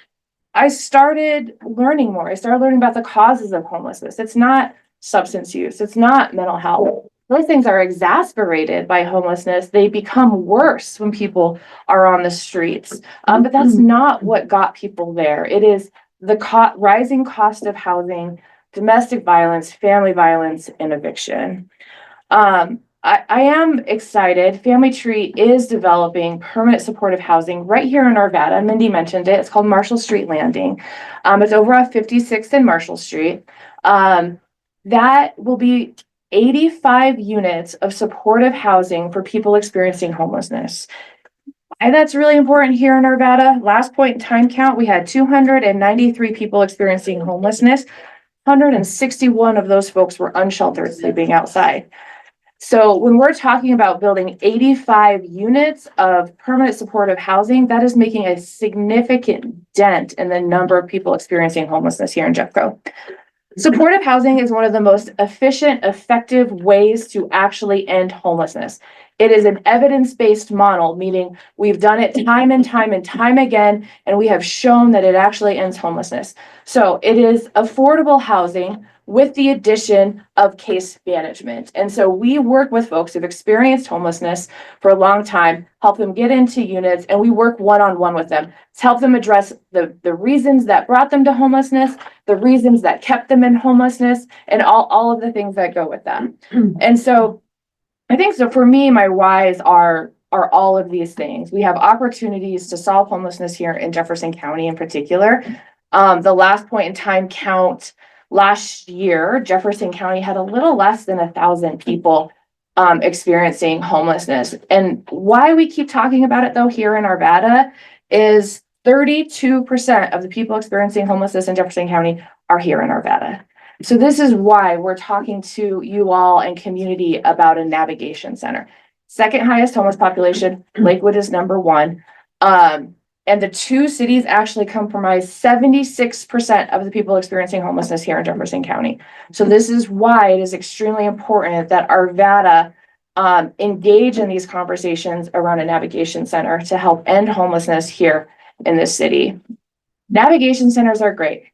I started learning more. I started learning about the causes of homelessness. It's not substance use. It's not mental health. Those things are exacerbated by homelessness. They become worse when people are on the streets. But that's not what got people there. It is the rising cost of housing, domestic violence, family violence, and eviction. I am excited. Family Tree is developing permanent supportive housing right here in Arvada. Mindy mentioned it. It's called Marshall Street Landing. It's over off 56th and Marshall Street. That will be 85 units of supportive housing for people experiencing homelessness. And that's really important here in Arvada. Last point in time count, we had 293 people experiencing homelessness. 161 of those folks were unsheltered, sleeping outside. So when we're talking about building 85 units of permanent supportive housing, that is making a significant dent in the number of people experiencing homelessness here in Jeffco. Supportive housing is one of the most efficient, effective ways to actually end homelessness. It is an evidence-based model, meaning we've done it time and time and time again, and we have shown that it actually ends homelessness. So it is affordable housing with the addition of case management. And so we work with folks who've experienced homelessness for a long time, help them get into units, and we work one-on-one with them to help them address the reasons that brought them to homelessness, the reasons that kept them in homelessness, and all of the things that go with that. And so I think so for me, my whys are all of these things. We have opportunities to solve homelessness here in Jefferson County in particular. The last point in time count last year, Jefferson County had a little less than 1,000 people experiencing homelessness. And why we keep talking about it though here in Arvada is 32% of the people experiencing homelessness in Jefferson County are here in Arvada. So this is why we're talking to you all and community about a navigation center. Second highest homeless population, Lakewood is number one. And the two cities actually comprise 76% of the people experiencing homelessness here in Jefferson County. So this is why it is extremely important that Arvada engage in these conversations around a navigation center to help end homelessness here in this city. Navigation centers are great.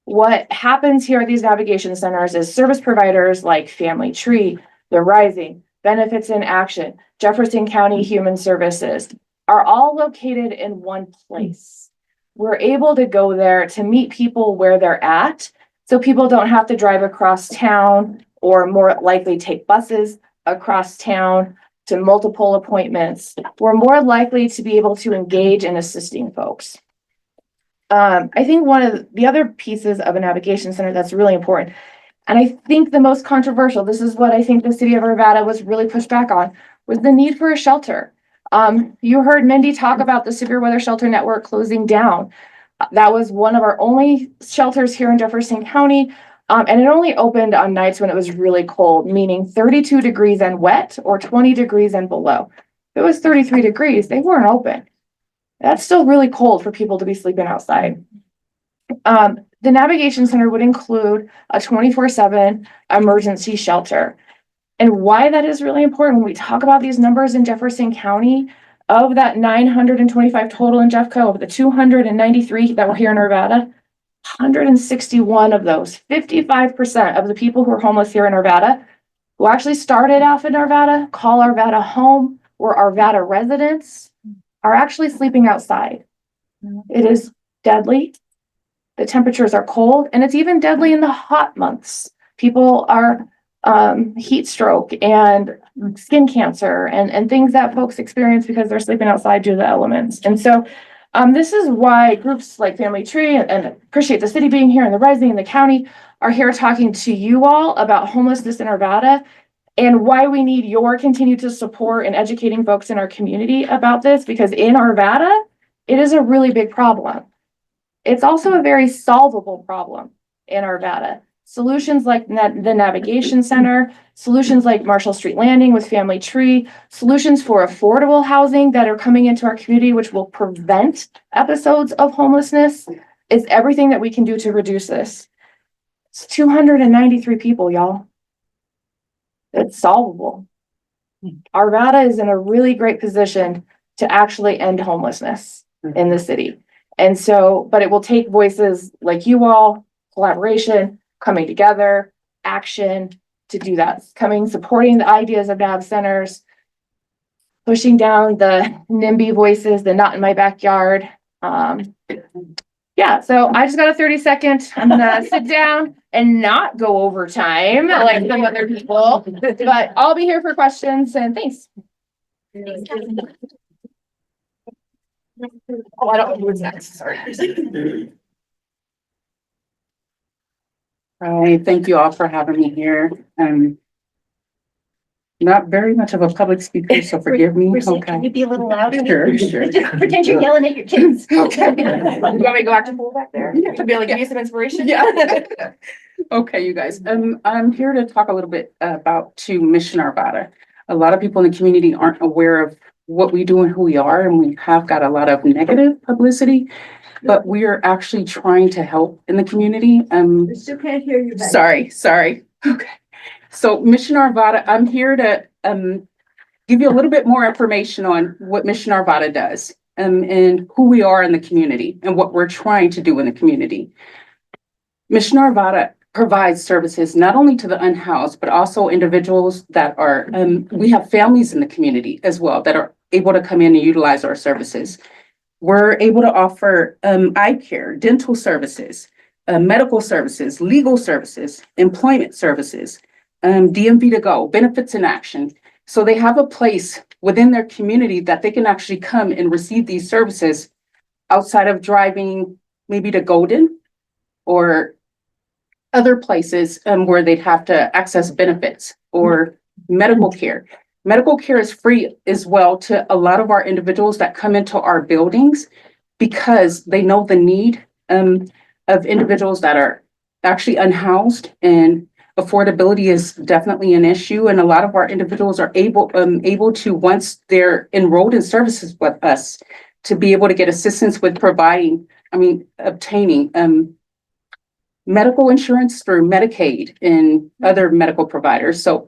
What happens here at these navigation centers is service providers like Family Tree, The Rising, Benefits in Action, Jefferson County Human Services are all located in one place. We're able to go there to meet people where they're at, so people don't have to drive across town or more likely take buses across town to multiple appointments. We're more likely to be able to engage in assisting folks. I think one of the other pieces of a navigation center that's really important, and I think the most controversial, this is what I think the city of Arvada was really pushed back on, was the need for a shelter. You heard Mindy talk about the severe weather shelter network closing down. That was one of our only shelters here in Jefferson County. And it only opened on nights when it was really cold, meaning 32 degrees and wet or 20 degrees and below. If it was 33 degrees, they weren't open. That's still really cold for people to be sleeping outside. The Navigation Center would include a 24/7 emergency shelter. And why that is really important when we talk about these numbers in Jefferson County, of that 925 total in Jeffco, of the 293 that were here in Arvada, 161 of those, 55% of the people who are homeless here in Arvada, who actually started off in Arvada, call Arvada home, or Arvada residents, are actually sleeping outside. It is deadly. The temperatures are cold, and it's even deadly in the hot months. People are heat stroke and skin cancer and things that folks experience because they're sleeping outside due to the elements. And so this is why groups like Family Tree and appreciate the city being here and the Rising in the county are here talking to you all about homelessness in Arvada and why we need your continued support in educating folks in our community about this, because in Arvada, it is a really big problem. It's also a very solvable problem in Arvada. Solutions like the Navigation Center, solutions like Marshall Street Landing with Family Tree, solutions for affordable housing that are coming into our community, which will prevent episodes of homelessness, is everything that we can do to reduce this. It's 293 people, y'all. It's solvable. Arvada is in a really great position to actually end homelessness in the city. And so, but it will take voices like you all, collaboration, coming together, action to do that. Supporting the ideas of NAV centers, pushing down the NIMBY voices, the not in my backyard. Yeah, so I just got a 30-second. I'm gonna sit down and not go over time like some other people, but I'll be here for questions and thanks. Oh, I don't know who's next, sorry. Hi, thank you all for having me here. I'm not very much of a public speaker, so forgive me. Berzette, Okay. can you be a little louder? Sure. Pretend you're yelling at your kids. Okay. You want me to go back to pool back there? To be able to give you some inspiration? Yeah. Okay, you guys, I'm here to talk a little bit about Mission Arvada. A lot of people in the community aren't aware of what we do and who we are, and we have got a lot of negative publicity, but we are actually trying to help in the community. I still can't hear you. Sorry. Okay. So Mission Arvada, I'm here to give you a little bit more information on what Mission Arvada does and who we are in the community and what we're trying to do in the community. Mission Arvada provides services not only to the unhoused, but also individuals that are, we have families in the community as well that are able to come in and utilize our services. We're able to offer eye care, dental services, medical services, legal services, employment services, DMV to go, benefits in action. So they have a place within their community that they can actually come and receive these services outside of driving maybe to Golden or other places where they'd have to access benefits or medical care. Medical care is free as well to a lot of our individuals that come into our buildings because they know the need of individuals that are actually unhoused, and affordability is definitely an issue. And a lot of our individuals are able to, once they're enrolled in services with us, to be able to get assistance with obtaining medical insurance through Medicaid and other medical providers. So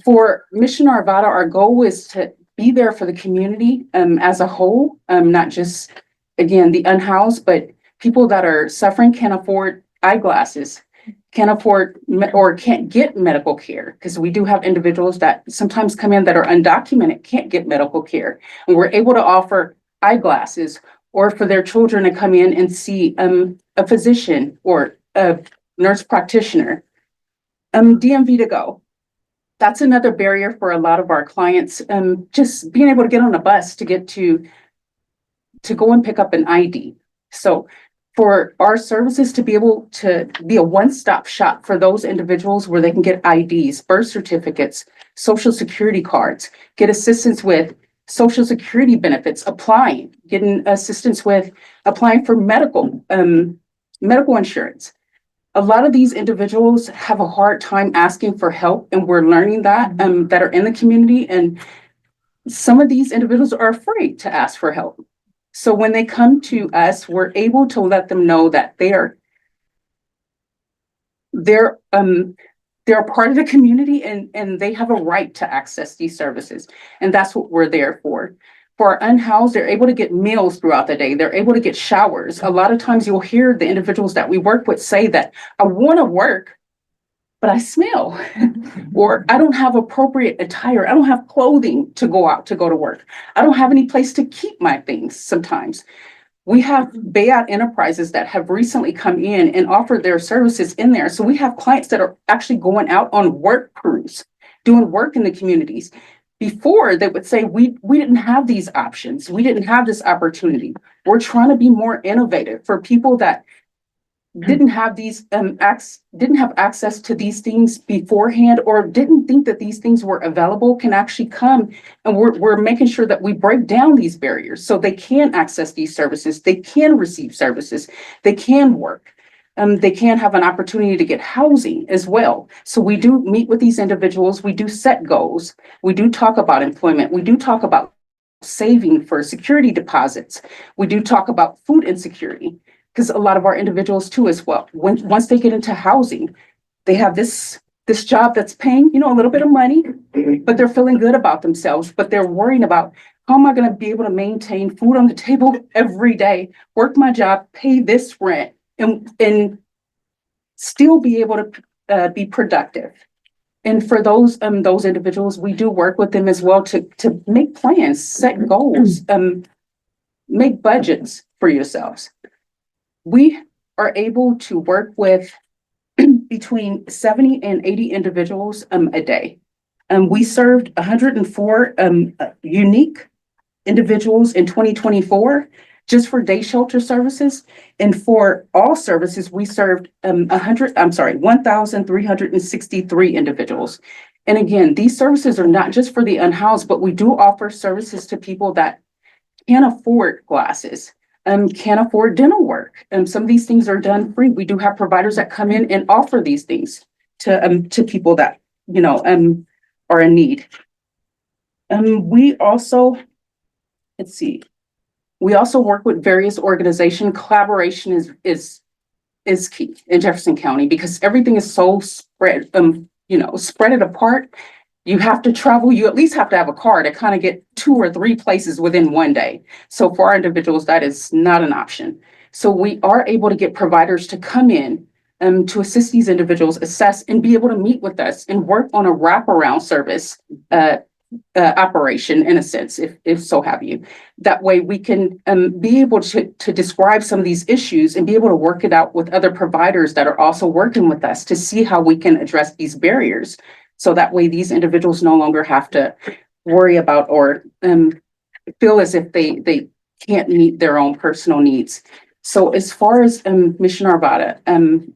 for Mission Arvada, our goal is to be there for the community as a whole, not just, again, the unhoused, but people that are suffering, can't afford eyeglasses, can't afford or can't get medical care, because we do have individuals that sometimes come in that are undocumented, can't get medical care. And we're able to offer eyeglasses, or for their children to come in and see a physician or a nurse practitioner. DMV to go. That's another barrier for a lot of our clients. Just being able to get on a bus to get to go and pick up an ID. So for our services to be able to be a one-stop shop for those individuals where they can get IDs, birth certificates, social security cards, get assistance with social security benefits, getting assistance with applying for medical insurance. A lot of these individuals have a hard time asking for help, and we're learning that are in the community. And some of these individuals are afraid to ask for help. So when they come to us, we're able to let them know that they're part of the community and they have a right to access these services. And that's what we're there for. For our unhoused, they're able to get meals throughout the day. They're able to get showers. A lot of times you'll hear the individuals that we work with say that I want to work, but I smell, or I don't have appropriate attire. I don't have clothing to go out to go to work. I don't have any place to keep my things sometimes. We have Bayat Enterprises that have recently come in and offered their services in there. So we have clients that are actually going out on work crews, doing work in the communities. Before they would say, we didn't have these options. We didn't have this opportunity. We're trying to be more innovative for people that didn't have these didn't have access to these things beforehand, or didn't think that these things were available, can actually come, and we're making sure that we break down these barriers so they can access these services, they can receive services, they can work. They can have an opportunity to get housing as well. So we do meet with these individuals, we do set goals, we do talk about employment, we do talk about saving for security deposits, we do talk about food insecurity. Because a lot of our individuals too as well, once they get into housing, they have this job that's paying, a little bit of money, but they're feeling good about themselves, but they're worrying about how am I going to be able to maintain food on the table every day, work my job, pay this rent, and still be able to be productive. And for those individuals, we do work with them as well to make plans, set goals, make budgets for yourselves. We are able to work with between 70 and 80 individuals a day. We served 104 unique individuals in 2024 just for day shelter services. And for all services, we served 1,363 individuals. And again, these services are not just for the unhoused, but we do offer services to people that can't afford glasses. Can't afford dental work. Some of these things are done free. We do have providers that come in and offer these things to people that, are in need. We also, we also work with various organizations. Collaboration is key in Jefferson County because everything is so spread it apart. You have to travel, you at least have to have a car to kind of get 2 or 3 places within one day. So for our individuals, that is not an option. So we are able to get providers to come in to assist these individuals, assess and be able to meet with us and work on a wraparound service operation in a sense, if so have you. That way we can be able to describe some of these issues and be able to work it out with other providers that are also working with us to see how we can address these barriers. So that way these individuals no longer have to worry about or feel as if they can't meet their own personal needs. So as far as Mission Arvada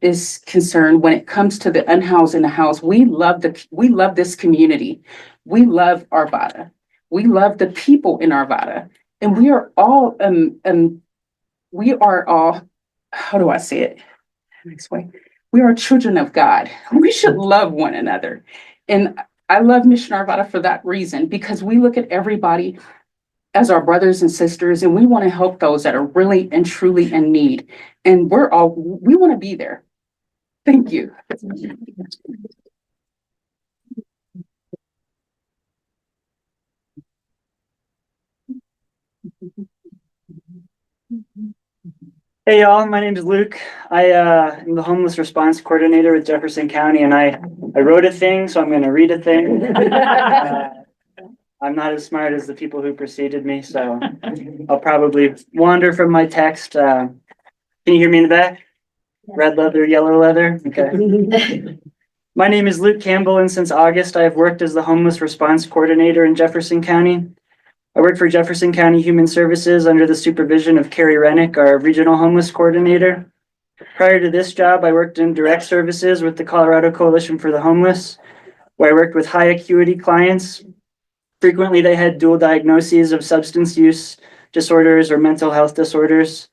is concerned, when it comes to the unhoused and the housed, we love this community. We love Arvada. We love the people in Arvada. And we are all, how do I say it? Next way. We are children of God. We should love one another. And I love Mission Arvada for that reason, because we look at everybody as our brothers and sisters, and we want to help those that are really and truly in need. And we want to be there. Thank you. Hey y'all, my name is Luke. I am the homeless response coordinator with Jefferson County, and I wrote a thing, so I'm going to read a thing. I'm not as smart as the people who preceded me, so I'll probably wander from my text. Can you hear me in the back? Red leather, yellow leather? Okay. My name is Luke Campbell, and since August, I have worked as the homeless response coordinator in Jefferson County. I work for Jefferson County Human Services under the supervision of Carrie Rennick, our regional homeless coordinator. Prior to this job, I worked in direct services with the Colorado Coalition for the Homeless, where I worked with high acuity clients. Frequently, they had dual diagnoses of substance use disorders or mental health disorders.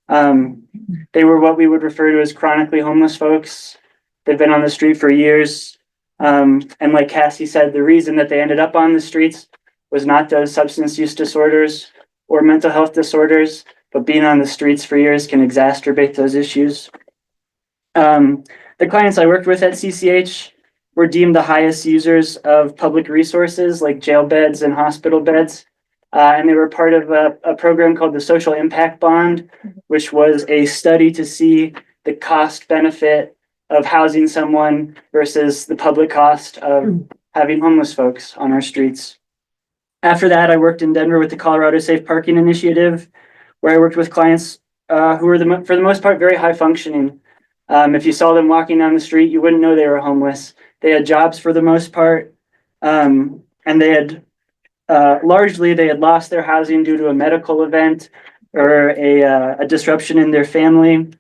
They were what we would refer to as chronically homeless folks. They've been on the street for years. And like Cassie said, the reason that they ended up on the streets was not those substance use disorders. or mental health disorders, but being on the streets for years can exacerbate those issues. The clients I worked with at CCH were deemed the highest users of public resources like jail beds and hospital beds. And they were part of a program called the Social Impact Bond, which was a study to see the cost benefit of housing someone versus the public cost of having homeless folks on our streets. After that, I worked in Denver with the Colorado Safe Parking Initiative, where I worked with clients who were, for the most part, very high functioning. If you saw them walking down the street, you wouldn't know they were homeless. They had jobs for the most part, and they had largely they had lost their housing due to a medical event or a disruption in their family.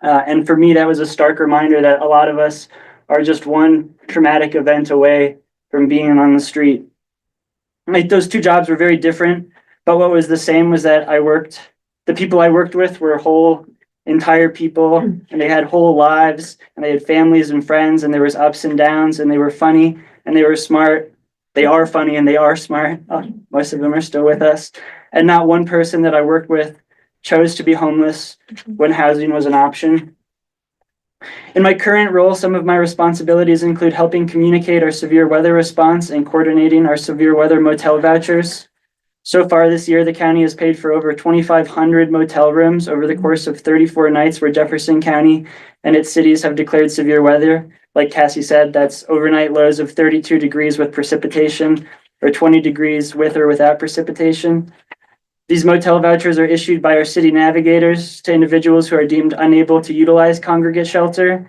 And for me, that was a stark reminder that a lot of us are just one traumatic event away from being on the street. Like, those two jobs were very different, but what was the same was that the people I worked with were whole entire people, and they had whole lives, and they had families and friends, and there was ups and downs, and they were funny and they were smart. They are funny and they are smart. Most of them are still with us. And not one person that I worked with chose to be homeless when housing was an option. In my current role, some of my responsibilities include helping communicate our severe weather response and coordinating our severe weather motel vouchers. So far this year, the county has paid for over 2,500 motel rooms over the course of 34 nights where Jefferson County and its cities have declared severe weather. Like Cassie said, that's overnight lows of 32 degrees with precipitation or 20 degrees with or without precipitation. These motel vouchers are issued by our city navigators to individuals who are deemed unable to utilize congregate shelter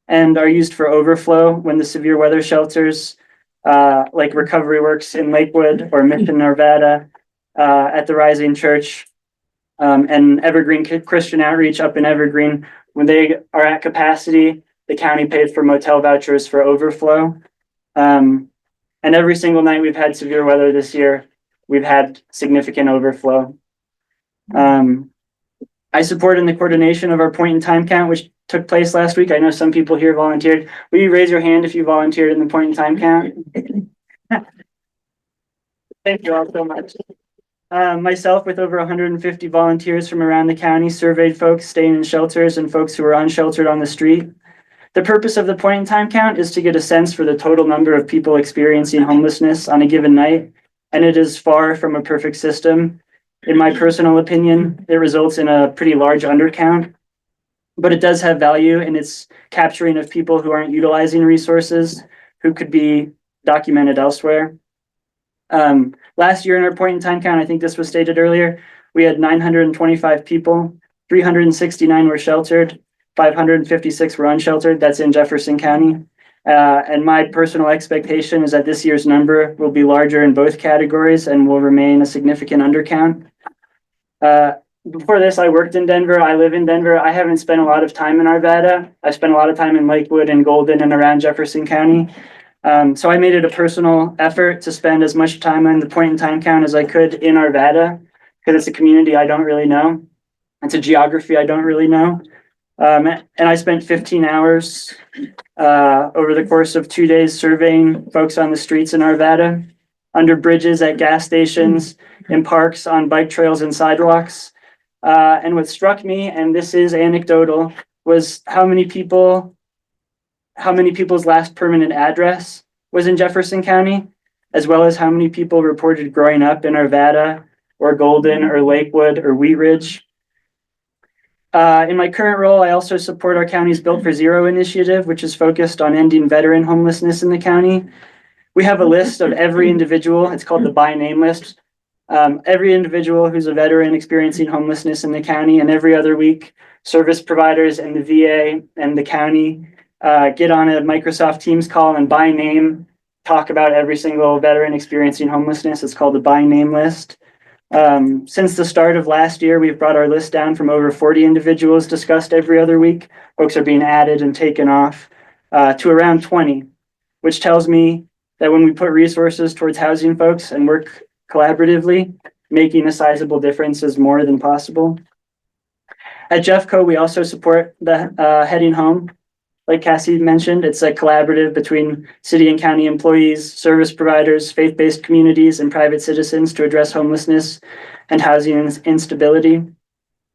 and are used for overflow when the severe weather shelters like Recovery Works in Lakewood or Mission Arvada at the Rising Church and Evergreen Christian Outreach up in Evergreen. When they are at capacity, the county pays for motel vouchers for overflow. And every single night we've had severe weather this year, we've had significant overflow. I support in the coordination of our point in time count, which took place last week. I know some people here volunteered. Will you raise your hand if you volunteered in the point in time count? Thank you all so much. Myself, with over 150 volunteers from around the county, surveyed folks staying in shelters and folks who were unsheltered on the street. The purpose of the point in time count is to get a sense for the total number of people experiencing homelessness on a given night, and it is far from a perfect system. In my personal opinion, it results in a pretty large undercount, but it does have value in its capturing of people who aren't utilizing resources, who could be documented elsewhere. Last year in our point in time count, I think this was stated earlier, we had 925 people, 369 were sheltered, 556 were unsheltered. That's in Jefferson County. And my personal expectation is that this year's number will be larger in both categories and will remain a significant undercount. Before this, I worked in Denver. I live in Denver. I haven't spent a lot of time in Arvada. I spent a lot of time in Lakewood and Golden and around Jefferson County. So I made it a personal effort to spend as much time on the point in time count as I could in Arvada, because it's a community I don't really know. It's a geography I don't really know. And I spent 15 hours over the course of 2 days surveying folks on the streets in Arvada, under bridges, at gas stations, in parks, on bike trails and sidewalks. And what struck me, and this is anecdotal, was how many people's last permanent address was in Jefferson County, as well as how many people reported growing up in Arvada or Golden or Lakewood or Wheat Ridge. In my current role, I also support our county's Built for Zero initiative, which is focused on ending veteran homelessness in the county. We have a list of every individual. It's called the by name list. Every individual who's a veteran experiencing homelessness in the county, and every other week, service providers and the VA and the county get on a Microsoft Teams call and by name talk about every single veteran experiencing homelessness. It's called the by name list. Since the start of last year, we've brought our list down from over 40 individuals discussed every other week. Folks are being added and taken off to around 20, which tells me that when we put resources towards housing folks and work collaboratively, making a sizable difference is more than possible. At Jeffco, we also support the Heading Home like Cassie mentioned, it's a collaborative between city and county employees, service providers, faith-based communities, and private citizens to address homelessness and housing instability.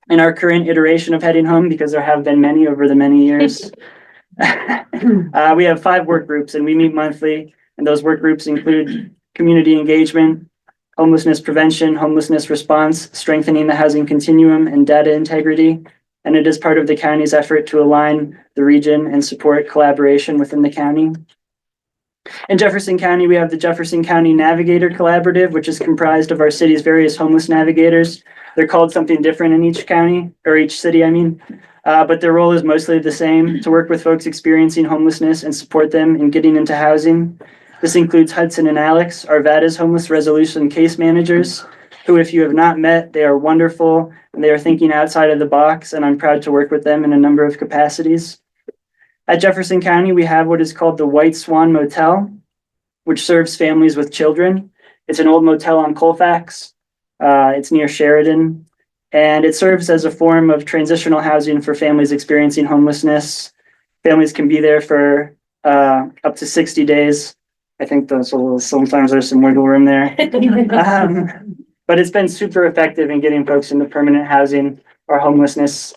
In our current iteration of Heading Home, because there have been many over the many years, we have 5 work groups and we meet monthly. And those work groups include community engagement, homelessness prevention, homelessness response, strengthening the housing continuum, and data integrity. And it is part of the county's effort to align the region and support collaboration within the county. In Jefferson County, we have the Jefferson County Navigator Collaborative, which is comprised of our city's various homeless navigators. They're called something different in each county, or each city, I mean. But their role is mostly the same, to work with folks experiencing homelessness and support them in getting into housing. This includes Hudson and Alex, Arvada's homeless resolution case managers, who, if you have not met, they are wonderful and they are thinking outside of the box, and I'm proud to work with them in a number of capacities. At Jefferson County, we have what is called the White Swan Motel, which serves families with children. It's an old motel on Colfax. It's near Sheridan, and it serves as a form of transitional housing for families experiencing homelessness. Families can be there for up to 60 days. I think sometimes there's some wiggle room there. But it's been super effective in getting folks into permanent housing or homelessness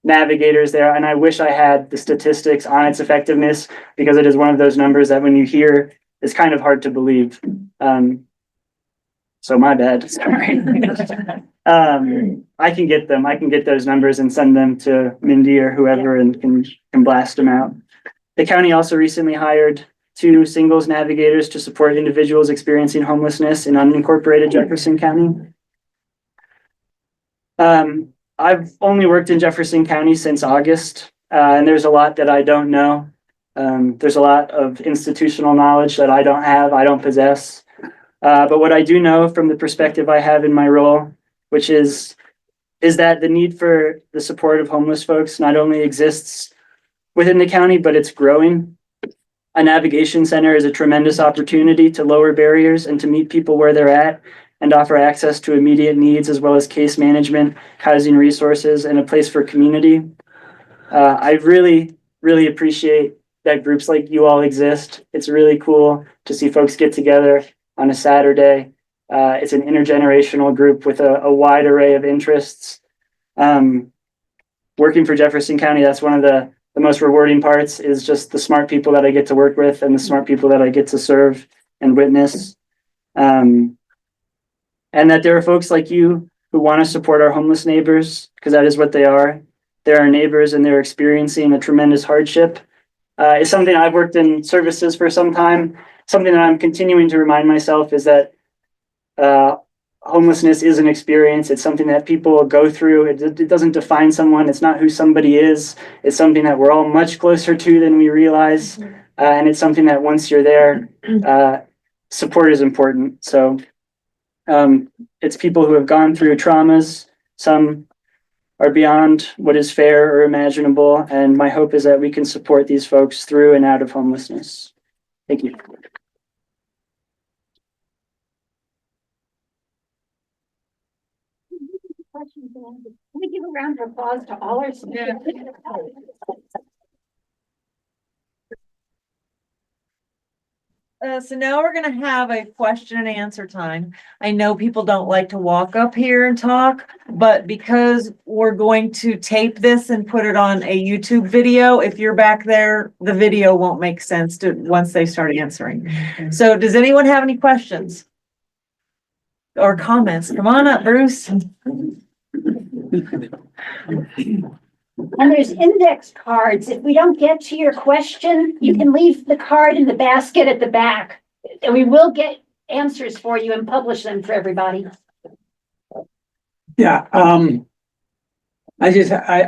navigators there. And I wish I had the statistics on its effectiveness, because it is one of those numbers that when you hear, it's kind of hard to believe. So my bad, sorry. I can get them. I can get those numbers and send them to Mindy or whoever and can blast them out. The county also recently hired 2 singles navigators to support individuals experiencing homelessness in unincorporated Jefferson County. I've only worked in Jefferson County since August, and there's a lot that I don't know. There's a lot of institutional knowledge that I don't have, I don't possess. But what I do know from the perspective I have in my role, which is that the need for the support of homeless folks not only exists within the county, but it's growing. A navigation center is a tremendous opportunity to lower barriers and to meet people where they're at and offer access to immediate needs, as well as case management, housing resources, and a place for community. I really, really appreciate that groups like you all exist. It's really cool to see folks get together on a Saturday. It's an intergenerational group with a wide array of interests. Working for Jefferson County, that's one of the most rewarding parts, is just the smart people that I get to work with and the smart people that I get to serve and witness. And that there are folks like you who want to support our homeless neighbors, because that is what they are. They're our neighbors and they're experiencing a tremendous hardship. It's something I've worked in services for some time. Something that I'm continuing to remind myself is that homelessness is an experience. It's something that people go through. It doesn't define someone. It's not who somebody is. It's something that we're all much closer to than we realize. And it's something that once you're there, support is important. So it's people who have gone through traumas. Some are beyond what is fair or imaginable. And my hope is that we can support these folks through and out of homelessness. Thank you. Can we give a round of applause to all our speakers? So now we're gonna have a question and answer time. I know people don't like to walk up here and talk, but because we're going to tape this and put it on a YouTube video, if you're back there, the video won't make sense once they start answering. So does anyone have any questions or comments? Come on up, Bruce. And there's index cards. If we don't get to your question, you can leave the card in the basket at the back. And we will get answers for you and publish them for everybody. Yeah, I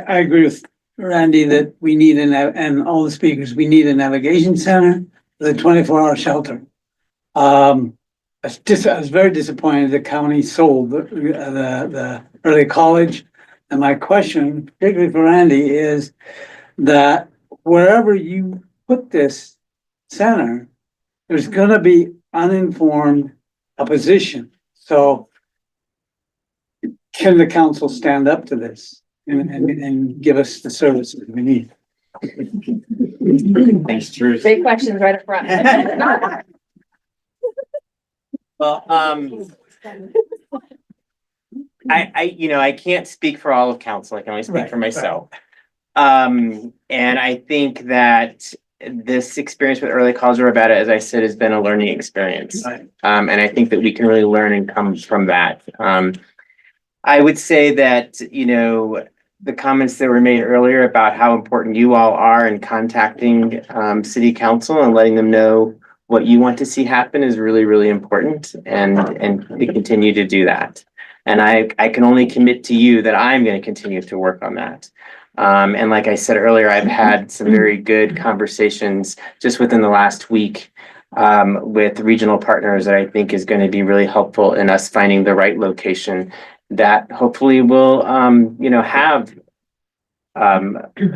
agree with Randy that we need and all the speakers, we need a navigation center with a 24-hour shelter. I was very disappointed the county sold the early college. And my question, particularly for Randy, is that wherever you put this center, there's going to be uninformed opposition. So can the council stand up to this and give us the services we need? Thanks, Drew. Great questions right up front. Well, I can't speak for all of council. I can only speak for myself. And I think that this experience with early college Arvada, as I said, has been a learning experience. And I think that we can really learn and come from that. I would say that, the comments that were made earlier about how important you all are in contacting city council and letting them know what you want to see happen is really, really important, and to continue to do that. And I can only commit to you that I'm going to continue to work on that. And like I said earlier, I've had some very good conversations just within the last week with regional partners that I think is going to be really helpful in us finding the right location that hopefully will, have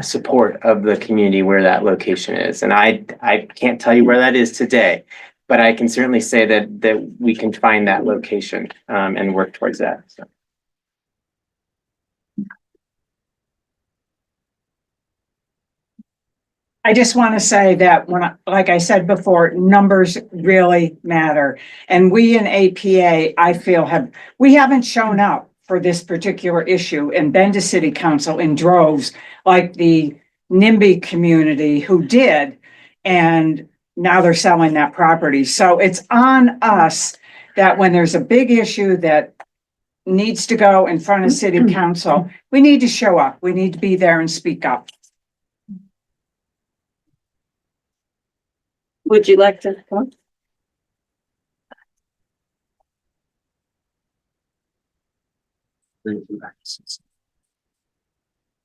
support of the community where that location is. And I can't tell you where that is today, but I can certainly say that we can find that location and work towards that. So. I just want to say that like I said before, numbers really matter. And we in APA, I feel we haven't shown up for this particular issue and been to city council in droves like the NIMBY community who did. And now they're selling that property. So it's on us that when there's a big issue that needs to go in front of city council, we need to show up. We need to be there and speak up. Would you like to come?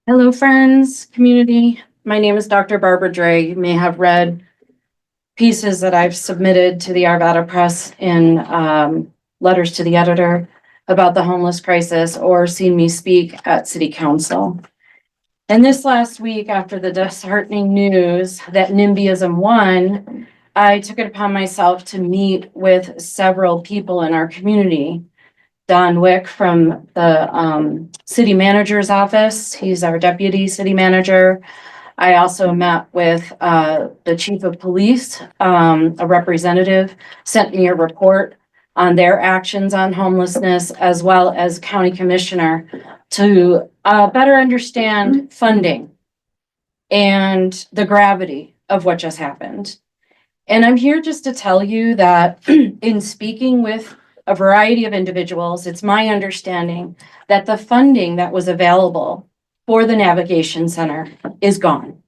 Hello, friends, community. My name is Dr. Barbara Dre. You may have read pieces that I've submitted to the Arvada Press in letters to the editor about the homeless crisis or seen me speak at City Council. And this last week, after the disheartening news that NIMBYism won, I took it upon myself to meet with several people in our community. Don Wick from the city manager's office. He's our deputy city manager. I also met with the chief of police. A representative sent me a report on their actions on homelessness, as well as county commissioner, to better understand funding and the gravity of what just happened. And I'm here just to tell you that in speaking with a variety of individuals, it's my understanding that the funding that was available for the Navigation Center is gone.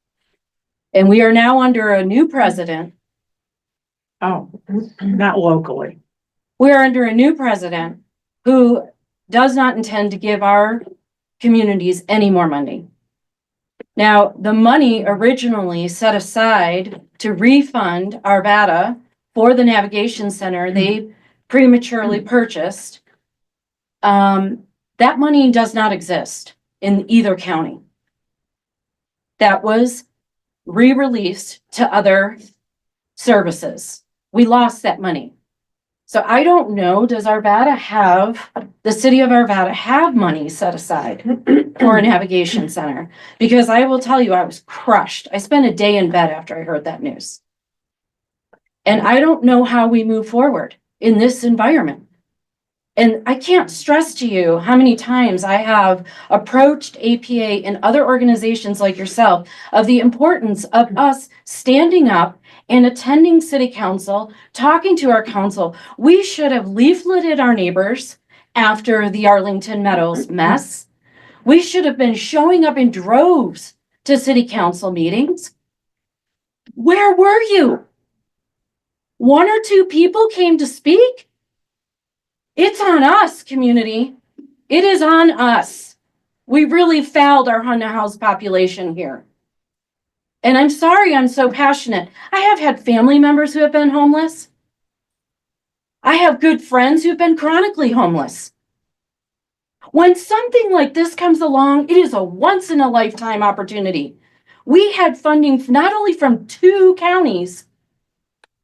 And we are now under a new president. Oh, not locally. We are under a new president who does not intend to give our communities any more money. Now, the money originally set aside to refund Arvada for the Navigation Center, they prematurely purchased. That money does not exist in either county. That was re-released to other services. We lost that money. So I don't know, does Arvada have, the city of Arvada have money set aside for a navigation center? Because I will tell you, I was crushed. I spent a day in bed after I heard that news. And I don't know how we move forward in this environment. And I can't stress to you how many times I have approached APA and other organizations like yourself of the importance of us standing up and attending city council, talking to our council. We should have leafleted our neighbors after the Arlington Meadows mess. We should have been showing up in droves to city council meetings. Where were you? One or two people came to speak. It's on us, community. It is on us. We really failed our unhoused population here. And I'm sorry I'm so passionate. I have had family members who have been homeless. I have good friends who've been chronically homeless. When something like this comes along, it is a once in a lifetime opportunity. We had funding not only from 2 counties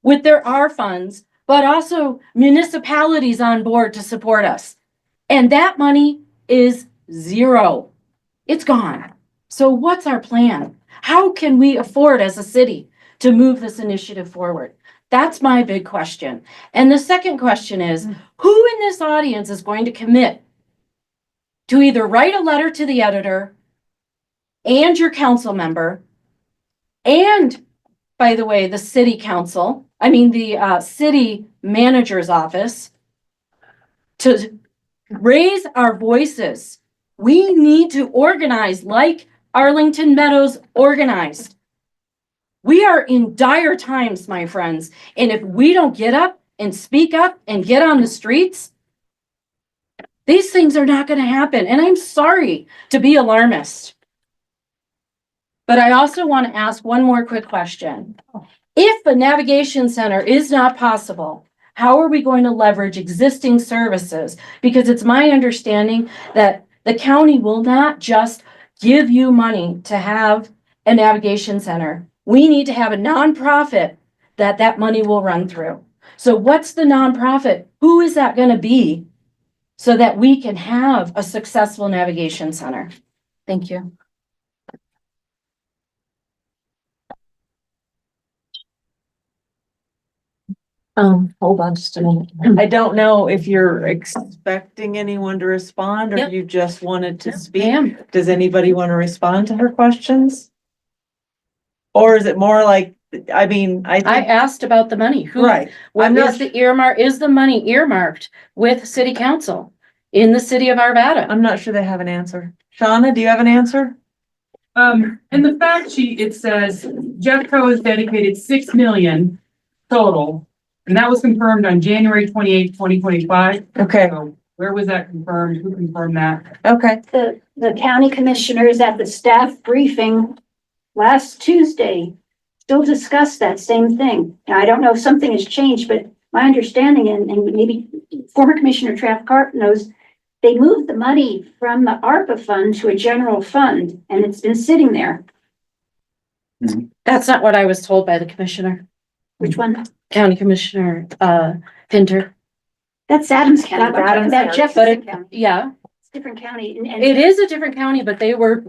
with their R funds, but also municipalities on board to support us. And that money is zero. It's gone. So what's our plan? How can we afford as a city to move this initiative forward? That's my big question. And the second question is, who in this audience is going to commit to either write a letter to the editor and your council member, and, by the way, the city manager's office, to raise our voices? We need to organize like Arlington Meadows organized. We are in dire times, my friends. And if we don't get up and speak up and get on the streets, these things are not going to happen. And I'm sorry to be alarmist. But I also want to ask one more quick question. If a navigation center is not possible, how are we going to leverage existing services? Because it's my understanding that the county will not just give you money to have a navigation center. We need to have a nonprofit that money will run through. So what's the nonprofit? Who is that going to be so that we can have a successful navigation center? Thank you. Hold on just a minute. I don't know if you're expecting anyone to respond or Yep. you just wanted to speak. Ma'am. Does anybody want to respond to her questions? Or is it more like, I mean, I I think, asked about the money. Who, right. when I'm is not, is the money earmarked with city council in the city of Arvada? I'm not sure they have an answer. Shauna, do you have an answer? In the fact sheet, it says Jeffco has dedicated 6 million total. And that was confirmed on January 28th, 2025. Okay, So where was that confirmed? Who confirmed that? okay. The county commissioners at the staff briefing last Tuesday still discussed that same thing. Now, I don't know if something has changed, but my understanding, and maybe former Commissioner Traficant knows, they moved the money from the ARPA fund to a general fund, and it's been sitting there. That's not what I was told by the commissioner, Which one? County Commissioner, Pinter. That's Adams County. That's I'm talking Adams about County. Jefferson County. Yeah, It's a different county. it is a different county, but they were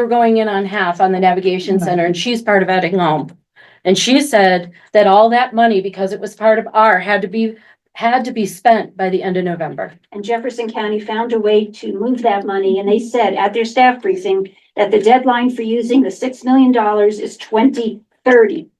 going in on half on the navigation center, and she's part of Edding Home. And she said that all that money, because it was part of had to be spent by the end of November. And Jefferson County found a way to move that money, and they said at their staff briefing that the deadline for using the $6 million is 2030.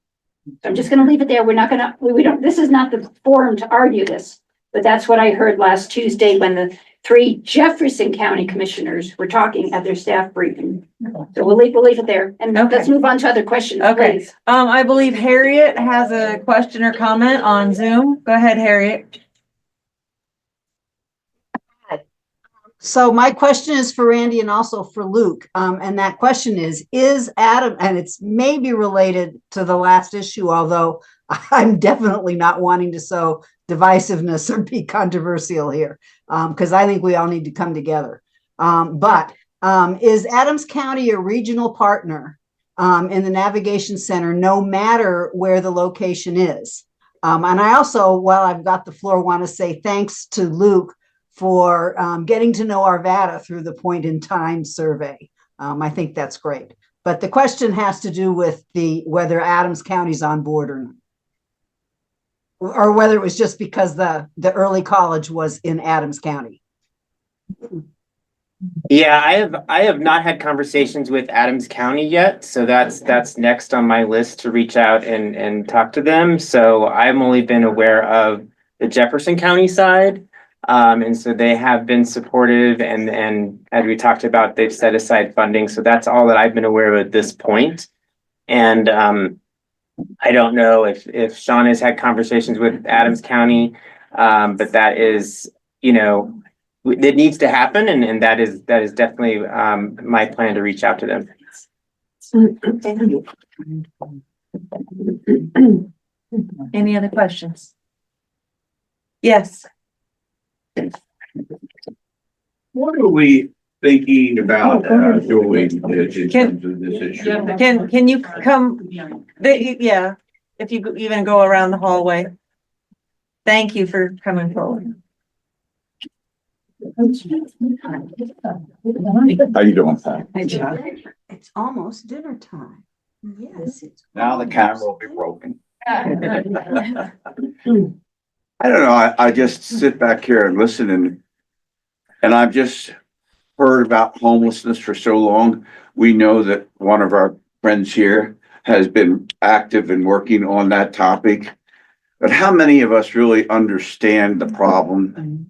So I'm just gonna leave it there. We're not gonna, we don't, this is not the forum to argue this, but that's what I heard last Tuesday when the 3 Jefferson County commissioners were talking at their staff briefing. So we'll leave it there, and let's move on to other questions, Okay. please. I believe Harriet has a question or comment on Zoom. Go ahead, Harriet. So my question is for Randy and also for Luke. And that question is Adam, and it's maybe related to the last issue, although I'm definitely not wanting to sow divisiveness or be controversial here, because I think we all need to come together. But is Adams County a regional partner in the Navigation Center, no matter where the location is? And I also, while I've got the floor, want to say thanks to Luke for getting to know Arvada through the point in time survey. I think that's great. But the question has to do with whether Adams County's on board or not. Or whether it was just because the early college was in Adams County. Yeah, I have not had conversations with Adams County yet, so that's next on my list to reach out and talk to them. So I've only been aware of the Jefferson County side. And so they have been supportive, and as we talked about, they've set aside funding. So that's all that I've been aware of at this point. And I don't know if Sean has had conversations with Adams County, but that is, it needs to happen, and that is definitely my plan to reach out to them. Any other questions? Yes. What are we thinking about doing in terms of this issue? Can you come? Yeah, if you even go around the hallway. Thank you for coming forward. How you doing, Pat? It's almost dinner time. Yes. Now the camera will be broken. I don't know, I just sit back here and listen and I've just heard about homelessness for so long. We know that one of our friends here has been active in working on that topic. But how many of us really understand the problem?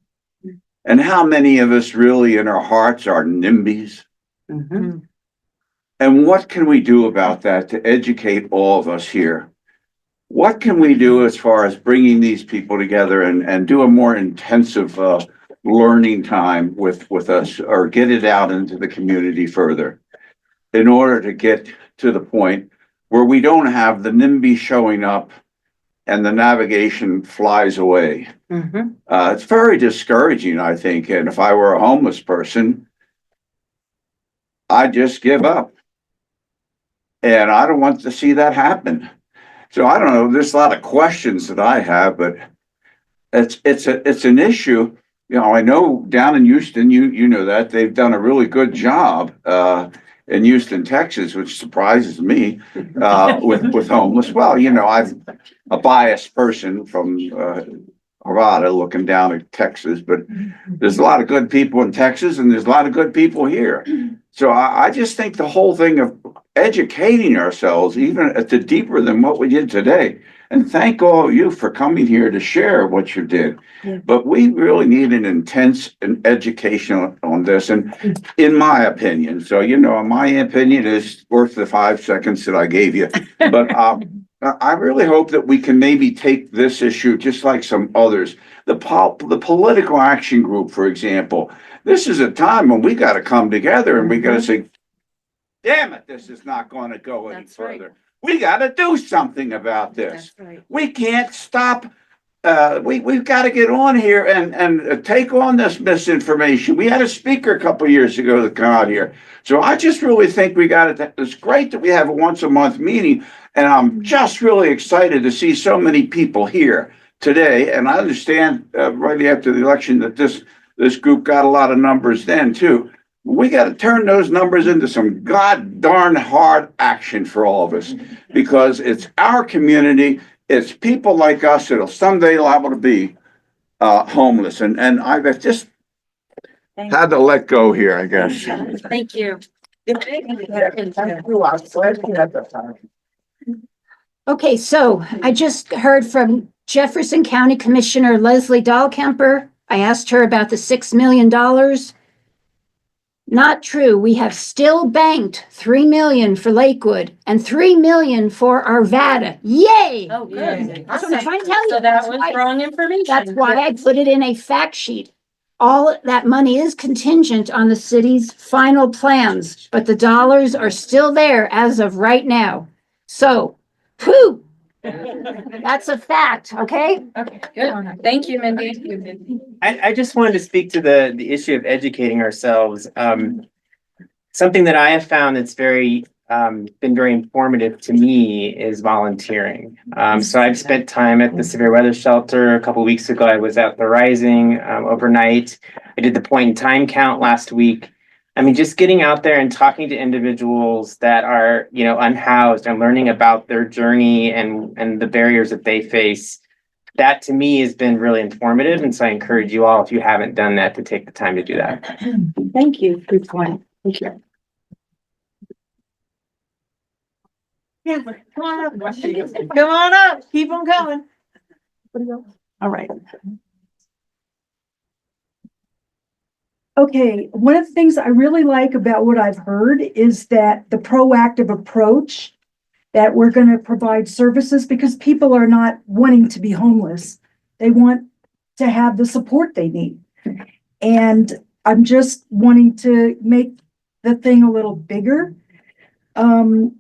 And how many of us really in our hearts are NIMBYs? And what can we do about that to educate all of us here? What can we do as far as bringing these people together and do a more intensive learning time with us, or get it out into the community further in order to get to the point where we don't have the NIMBY showing up and the navigation flies away. It's very discouraging, I think. And if I were a homeless person, I'd just give up. And I don't want to see that happen. So I don't know, there's a lot of questions that I have, but it's an issue. You know, I know down in Houston, you know that they've done a really good job in Houston, Texas, which surprises me with homeless. Well, you know, I'm a biased person from Arvada looking down at Texas, but there's a lot of good people in Texas and there's a lot of good people here. So I just think the whole thing of educating ourselves, even at the deeper than what we did today, and thank all of you for coming here to share what you did. But we really need an intense education on this, and in my opinion, so you know, my opinion is worth the 5 seconds that I gave you. But I really hope that we can maybe take this issue just like some others. The political action group, for example, this is a time when we got to come together and we got to say, damn it, this is not going to go any further. We got to do something about this. We can't stop. We've got to get on here and take on this misinformation. We had a speaker a couple of years ago that come out here. So I just really think we got it. It's great that we have a once a month meeting. And I'm just really excited to see so many people here today. And I understand right after the election that this group got a lot of numbers then too. We got to turn those numbers into some god darn hard action for all of us, because it's our community. It's people like us that'll someday liable to be homeless. And I've just had to let go here, I guess. Thank you. Okay, so I just heard from Jefferson County Commissioner Leslie Dahlkemper. I asked her about the $6 million. Not true. We have still banked $3 million for Lakewood and $3 million for Arvada. Yay! Oh, good. That's what I'm trying to tell you. So that was wrong information. That's why I put it in a fact sheet. All that money is contingent on the city's final plans, but the dollars are still there as of right now. So, whew, that's a fact, okay? Okay, good. Thank you, Mindy. I just wanted to speak to the issue of educating ourselves. Something that I have found that's been very informative to me is volunteering. So I've spent time at the severe weather shelter. A couple of weeks ago, I was at the Rising overnight. I did the point in time count last week. I mean, just getting out there and talking to individuals that are, you know, unhoused and learning about their journey and the barriers that they face. That to me has been really informative. And so I encourage you all, if you haven't done that, to take the time to do that. Thank you. Good point. Thank you. Yeah, come on up. Come on up. Keep them coming. All right. Okay, one of the things I really like about what I've heard is that the proactive approach that we're going to provide services, because people are not wanting to be homeless. They want to have the support they need. And I'm just wanting to make the thing a little bigger. You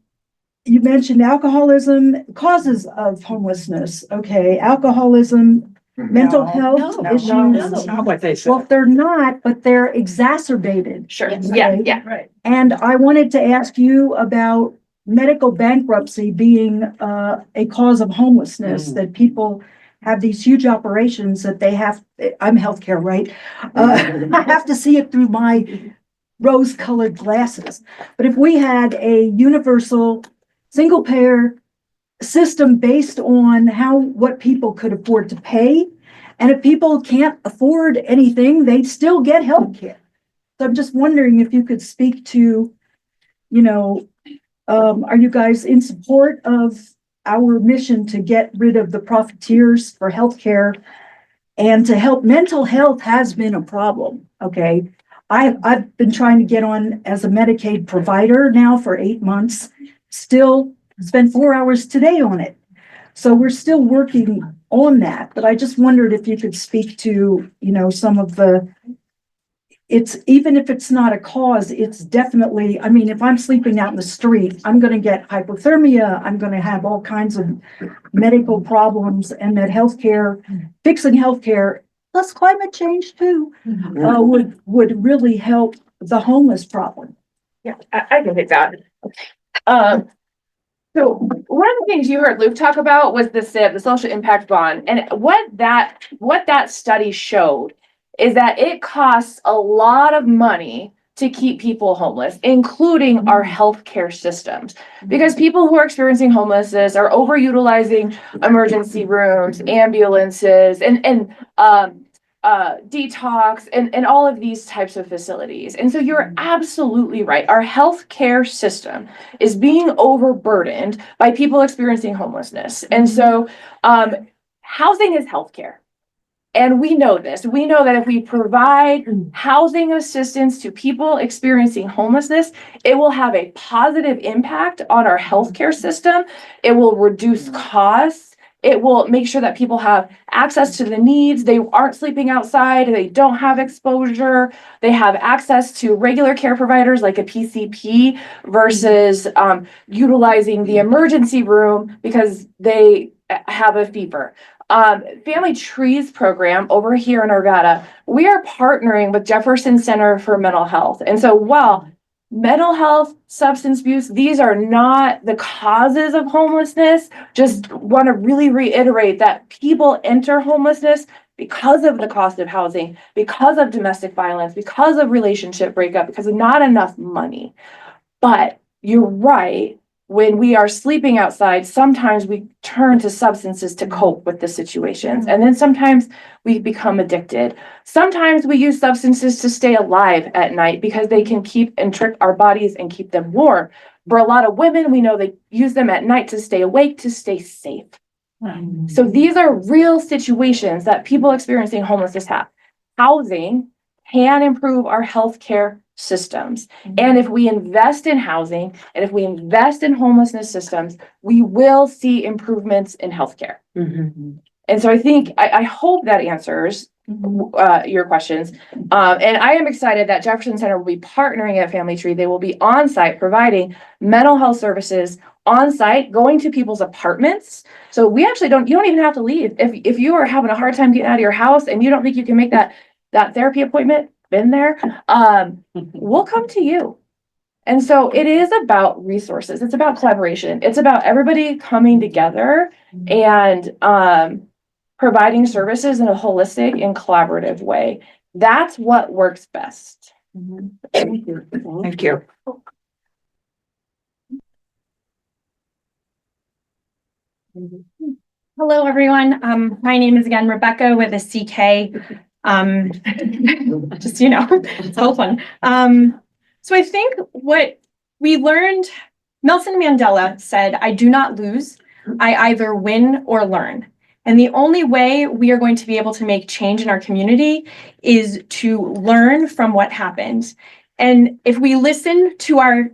mentioned alcoholism, causes of homelessness. Okay, alcoholism, mental health issues. Not what they said. Well, they're not, but they're exacerbated. Sure. Okay? Yeah. Right. And I wanted to ask you about medical bankruptcy being a cause of homelessness, that people have these huge operations that they have, I'm healthcare, right? I have to see it through my rose-colored glasses. But if we had a universal, single-payer system based on what people could afford to pay, and if people can't afford anything, they'd still get healthcare. So I'm just wondering if you could speak to, are you guys in support of our mission to get rid of the profiteers for healthcare and to help? Mental health has been a problem, okay? I've been trying to get on as a Medicaid provider now for 8 months, still spent 4 hours today on it. So we're still working on that, but I just wondered if you could speak to, some of even if it's not a cause, it's definitely, if I'm sleeping out in the street, I'm going to get hypothermia. I'm going to have all kinds of medical problems, and that fixing healthcare, plus climate change too, would really help the homeless problem. Yeah, I can take that. Okay. So one of the things you heard Luke talk about was the SIB, the social impact bond. And what that study showed is that it costs a lot of money to keep people homeless, including our healthcare systems, because people who are experiencing homelessness are overutilizing emergency rooms, ambulances, and detox and all of these types of facilities. And so you're absolutely right. Our healthcare system is being overburdened by people experiencing homelessness. And so housing is healthcare. And we know this. We know that if we provide housing assistance to people experiencing homelessness, it will have a positive impact on our healthcare system. It will reduce costs. It will make sure that people have access to the needs. They aren't sleeping outside. They don't have exposure. They have access to regular care providers like a PCP versus utilizing the emergency room because they have a fever. Family Trees program over here in Arvada, we are partnering with Jefferson Center for Mental Health. And so while mental health, substance abuse, these are not the causes of homelessness, just want to really reiterate that people enter homelessness because of the cost of housing, because of domestic violence, because of relationship breakup, because of not enough money. But you're right. When we are sleeping outside, sometimes we turn to substances to cope with the situations. And then sometimes we become addicted. Sometimes we use substances to stay alive at night because they can keep and trick our bodies and keep them warm. For a lot of women, we know they use them at night to stay awake, to stay safe. So these are real situations that people experiencing homelessness have. Housing can improve our healthcare systems. And if we invest in housing and if we invest in homelessness systems, we will see improvements in healthcare. And so I think, I hope that answers your questions. And I am excited that Jefferson Center will be partnering at Family Tree. They will be on site providing mental health services on site, going to people's apartments. So we actually you don't even have to leave. If you are having a hard time getting out of your house and you don't think you can make that therapy appointment, been there, we'll come to you. And so it is about resources. It's about collaboration. It's about everybody coming together and providing services in a holistic and collaborative way. That's what works best. Thank you. Thank you. Hello, everyone. My name is again Rebecca with a CK. Just, it's all fun. So I think what we learned, Nelson Mandela said, "I do not lose. I either win or learn." And the only way we are going to be able to make change in our community is to learn from what happened. And if we listen to our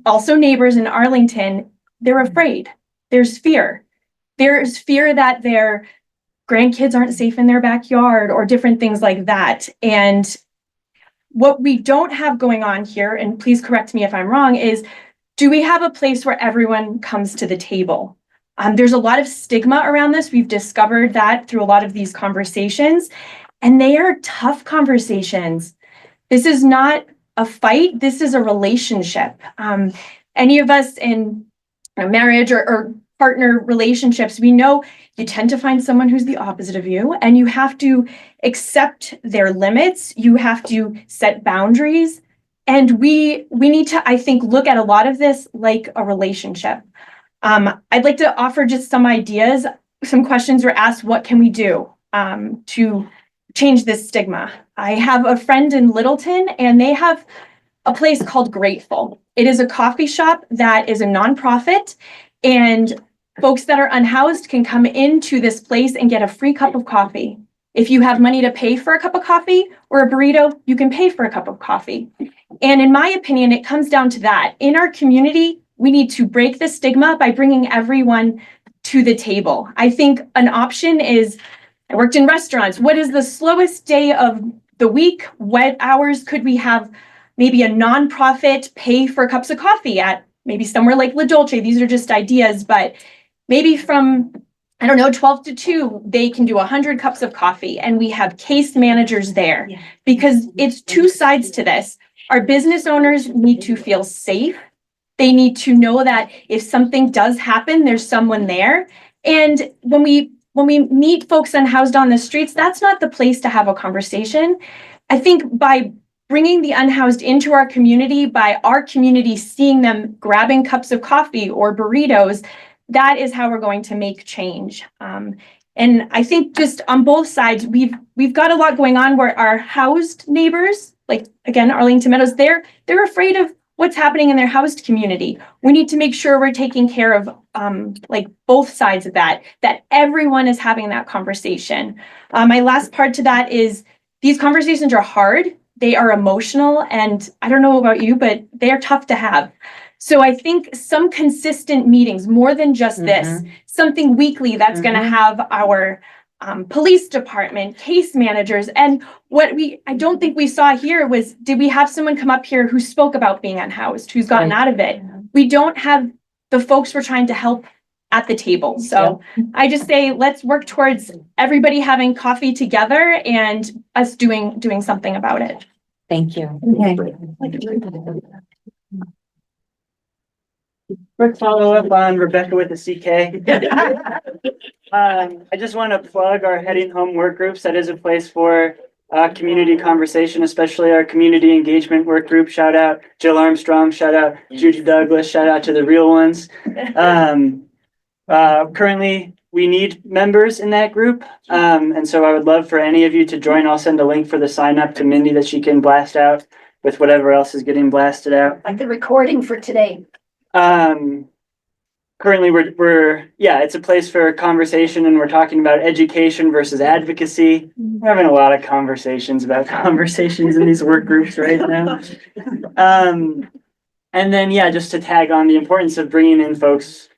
also neighbors in Arlington, they're afraid. There's fear. There's fear that their grandkids aren't safe in their backyard or different things like that. And what we don't have going on here, and please correct me if I'm wrong, is do we have a place where everyone comes to the table? There's a lot of stigma around this. We've discovered that through a lot of these conversations, and they are tough conversations. This is not a fight. This is a relationship. Any of us in a marriage or partner relationships, we know you tend to find someone who's the opposite of you, and you have to accept their limits. You have to set boundaries. And we need to, I think, look at a lot of this like a relationship. I'd like to offer just some ideas. Some questions were asked, what can we do to change this stigma? I have a friend in Littleton, and they have a place called Grateful. It is a coffee shop that is a nonprofit, and folks that are unhoused can come into this place and get a free cup of coffee. If you have money to pay for a cup of coffee or a burrito, you can pay for a cup of coffee. And in my opinion, it comes down to that. In our community, we need to break the stigma by bringing everyone to the table. I think an option is, I worked in restaurants. What is the slowest day of the week? What hours could we have maybe a nonprofit pay for cups of coffee at maybe somewhere like La Dolce? These are just ideas, but maybe from, I don't know, 12 to 2, they can do 100 cups of coffee, and we have case managers there, because it's two sides to this. Our business owners need to feel safe. They need to know that if something does happen, there's someone there. And when we meet folks unhoused on the streets, that's not the place to have a conversation. I think by bringing the unhoused into our community, by our community seeing them grabbing cups of coffee or burritos, that is how we're going to make change. And I think just on both sides, we've got a lot going on where our housed neighbors, like again, Arlington Meadows, they're afraid of what's happening in their housed community. We need to make sure we're taking care of like both sides of that everyone is having that conversation. My last part to that is these conversations are hard. They are emotional, and I don't know about you, but they are tough to have. So I think some consistent meetings, more than just this, something weekly that's going to have our police department, case managers. And what I don't think we saw here was, did we have someone come up here who spoke about being unhoused, who's gotten out of it? We don't have the folks we're trying to help at the table. So I just say, let's work towards everybody having coffee together and us doing something about it. Thank you. Quick follow-up on Rebecca with the CK. I just want to plug our Heading Home work groups. That is a place for community conversation, especially our community engagement work group. Shout out Jill Armstrong, shout out Judy Douglas, shout out to the real ones. Currently, we need members in that group. And so I would love for any of you to join. I'll send a link for the sign up to Mindy that she can blast out with whatever else is getting blasted out. Like the recording for today. Currently it's a place for conversation, and we're talking about education versus advocacy. We're having a lot of conversations about conversations in these work groups right now. And then, just to tag on the importance of bringing in folks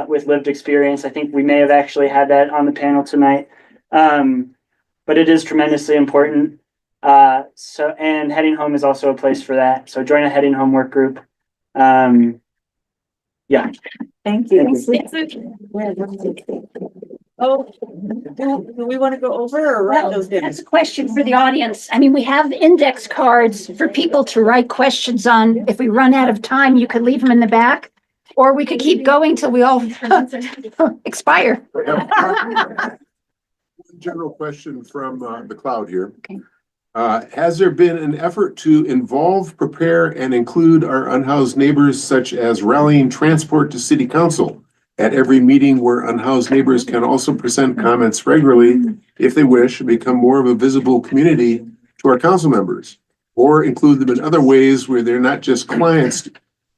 with lived experience. I think we may have actually had that on the panel tonight. But it is tremendously important. And Heading Home is also a place for that. So join a Heading Home work group. Thank you. Oh, do we want to go over or write those down? That's a question for the audience. I mean, we have index cards for people to write questions on. If we run out of time, you could leave them in the back, or we could keep going till we all expire. General question from the cloud here. Okay. Has there been an effort to involve, prepare, and include our unhoused neighbors, such as rallying transport to city council at every meeting, where unhoused neighbors can also present comments regularly if they wish, and become more of a visible community to our council members, or include them in other ways where they're not just clients to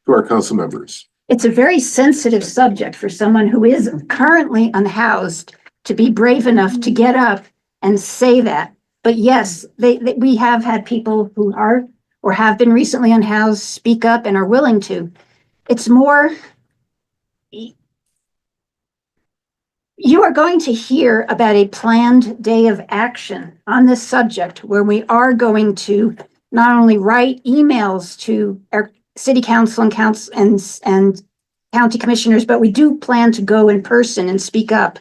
our council members? It's a very sensitive subject for someone who is currently unhoused to be brave enough to get up and say that. But yes, we have had people who are or have been recently unhoused speak up and are willing to. It's more, you are going to hear about a planned day of action on this subject, where we are going to not only write emails to our city council and county commissioners, but we do plan to go in person and speak up.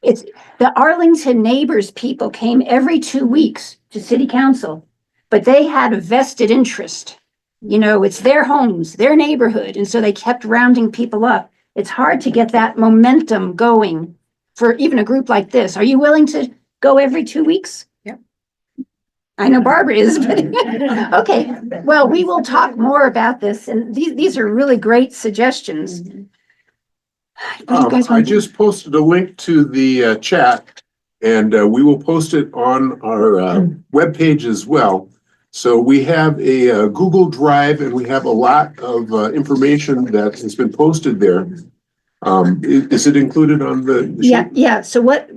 It's the Arlington Neighbors people came every 2 weeks to city council, but they had a vested interest. You know, it's their homes, their neighborhood. And so they kept rounding people up. it's hard to get that momentum going for even a group like this. Are you willing to go every 2 weeks? Yep. I know Barbara is, but okay. Well, we will talk more about this, and these are really great suggestions. What do you guys I want to do? just posted a link to the chat, and we will post it on our webpage as well. So we have a Google Drive, and we have a lot of information that has been posted there. Is it included on the Yeah, sheet? yeah. So what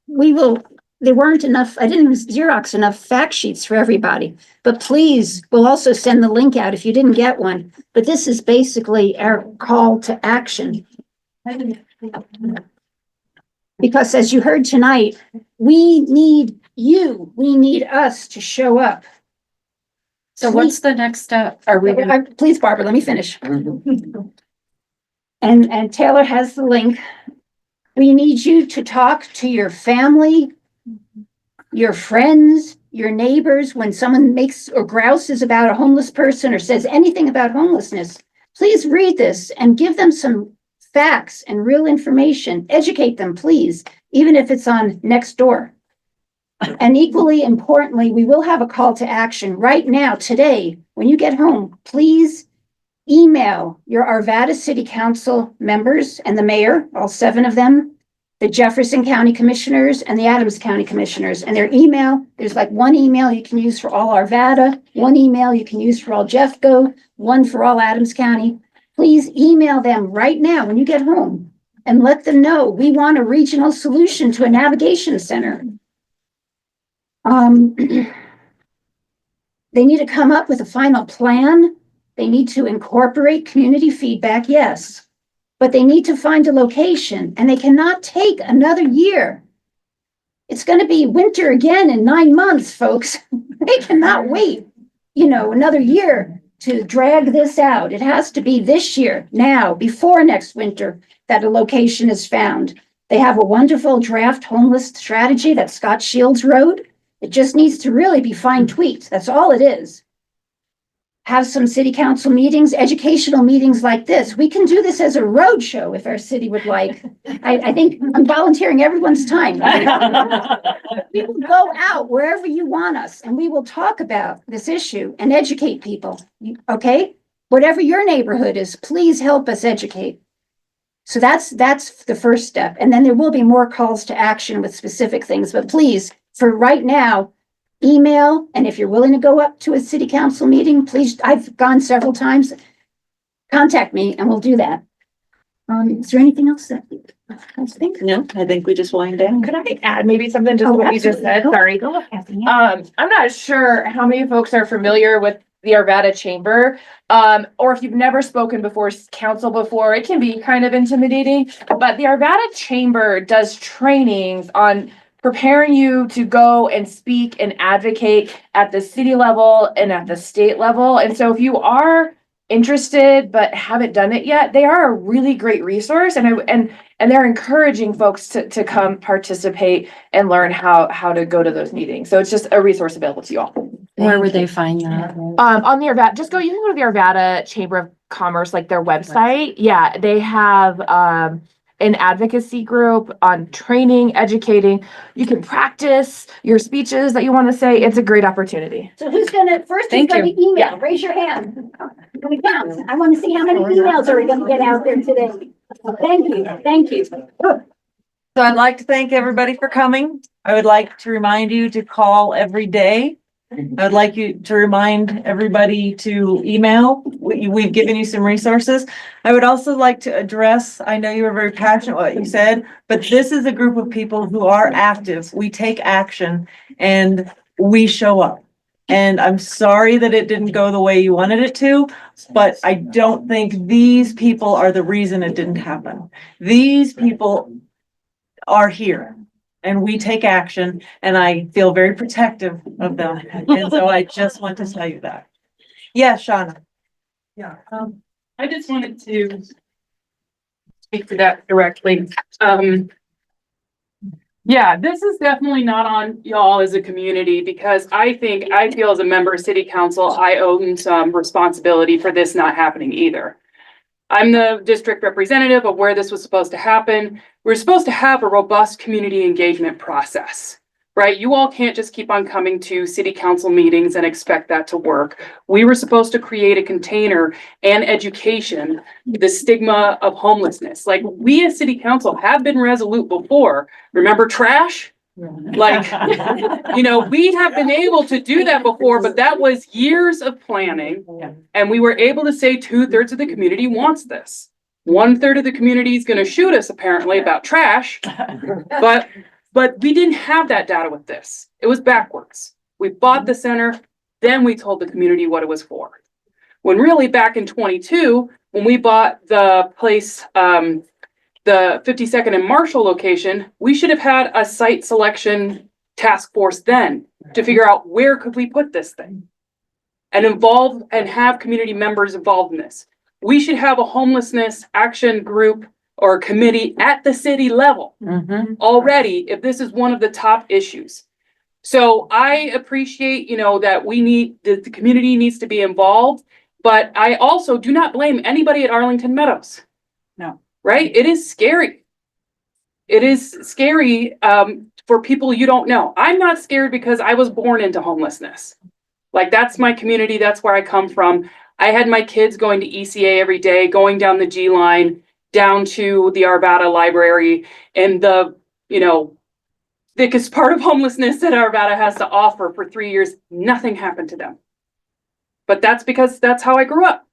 we will, there weren't enough, I didn't Xerox enough fact sheets for everybody, but please, we'll also send the link out if you didn't get one. But this is basically our call to action. Because as you heard tonight, we need you, we need us to show up. So what's the next step? Are we gonna? Please, Barbara, let me finish. And Taylor has the link. We need you to talk to your family, your friends, your neighbors. When someone makes or grouses about a homeless person or says anything about homelessness, please read this and give them some facts and real information. Educate them, please, even if it's on Nextdoor. And equally importantly, we will have a call to action right now, today. When you get home, please email your Arvada City Council members and the mayor, all 7 of them, the Jefferson County Commissioners and the Adams County Commissioners. And their email, there's like one email you can use for all Arvada, one email you can use for all Jeffco, one for all Adams County. Please email them right now when you get home and let them know we want a regional solution to a navigation center. They need to come up with a final plan. They need to incorporate community feedback, yes, but they need to find a location, and they cannot take another year. It's going to be winter again in 9 months, folks. They cannot wait, another year to drag this out. It has to be this year, now, before next winter, that a location is found. They have a wonderful draft homeless strategy that Scott Shields wrote. It just needs to really be fine tweaked. That's all it is. Have some city council meetings, educational meetings like this. We can do this as a road show if our city would like. I think I'm volunteering everyone's time. We will go out wherever you want us, and we will talk about this issue and educate people. Okay? Whatever your neighborhood is, please help us educate. So that's the first step. And then there will be more calls to action with specific things, but please, for right now, email, and if you're willing to go up to a city council meeting, please, I've gone several times, contact me and we'll do that. Is there anything else that you think? No, I think we just wind down. Could I add maybe something to what you just absolutely. said? Sorry. Go ahead, Cassie, yeah. I'm not sure how many folks are familiar with the Arvada Chamber, or if you've never spoken before council before, it can be kind of intimidating, but the Arvada Chamber does trainings on preparing you to go and speak and advocate at the city level and at the state level. And so if you are interested but haven't done it yet, they are a really great resource, and they're encouraging folks to come participate and learn how to go to those meetings. So it's just a resource available to you all. Where would they find that? On the Arvada, you can go to the Arvada Chamber of Commerce, like their website. Yeah, they have an advocacy group on training, educating. You can practice your speeches that you want to say. It's a great opportunity. So who's gonna email? Yeah. Raise your hand. We count. I want to see how many emails are we gonna get out there today. Thank you. So I'd like to thank everybody for coming. I would like to remind you to call every day. I would like you to remind everybody to email. We've given you some resources. I would also like to address, I know you were very passionate what you said, but this is a group of people who are active. We take action and we show up. And I'm sorry that it didn't go the way you wanted it to, but I don't think these people are the reason it didn't happen. These people are here. And we take action, and I feel very protective of them. And so I just want to tell you that. Yeah, Shauna. Yeah, I just wanted to speak to that directly. Yeah, this is definitely not on y'all as a community, because I feel as a member of city council, I own some responsibility for this not happening either. I'm the district representative of where this was supposed to happen. We're supposed to have a robust community engagement process, right? You all can't just keep on coming to city council meetings and expect that to work. We were supposed to create a container and education, the stigma of homelessness. Like, we as city council have been resolute before. Remember trash? Like, we have been able to do that before, but that was years of planning. And we were able to say 2/3 of the community wants this. 1/3 of the community is going to shoot us apparently about trash, but we didn't have that data with this. It was backwards. We bought the center, then we told the community what it was for. When really back in 22, when we bought the place, the 52nd and Marshall location, we should have had a site selection task force then to figure out where could we put this thing and involve and have community members involved in this. We should have a homelessness action group or committee at the city level already if this is one of the top issues. So I appreciate, that the community needs to be involved, but I also do not blame anybody at Arlington Meadows. No. Right? It is scary. It is scary for people you don't know. I'm not scared because I was born into homelessness. Like, that's my community. That's where I come from. I had my kids going to ECA every day, going down the G line, down to the Arvada library, and the, thickest part of homelessness that Arvada has to offer for 3 years. Nothing happened to them. But that's because that's how I grew up.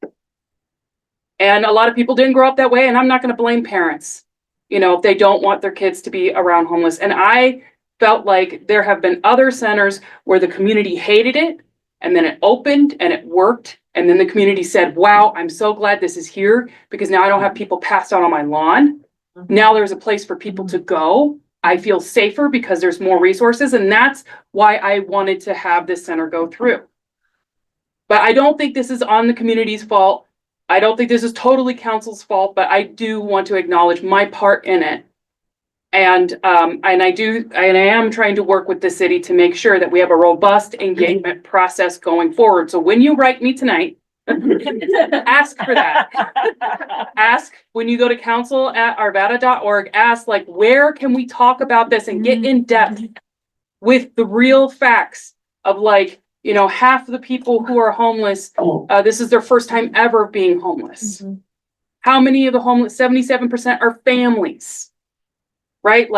And a lot of people didn't grow up that way, and I'm not going to blame parents, if they don't want their kids to be around homeless. And I felt like there have been other centers where the community hated it, and then it opened and it worked. And then the community said, wow, I'm so glad this is here because now I don't have people passed out on my lawn. Now there's a place for people to go. I feel safer because there's more resources. And that's why I wanted to have this center go through. But I don't think this is on the community's fault. I don't think this is totally council's fault, but I do want to acknowledge my part in it. And I am trying to work with the city to make sure that we have a robust engagement process going forward. So when you write me tonight, ask for that. Ask when you go to council@arvada.org, ask where can we talk about this and get in depth with the real facts of half of the people who are homeless, this is their first time ever being homeless. How many of the homeless, 77% are families, right?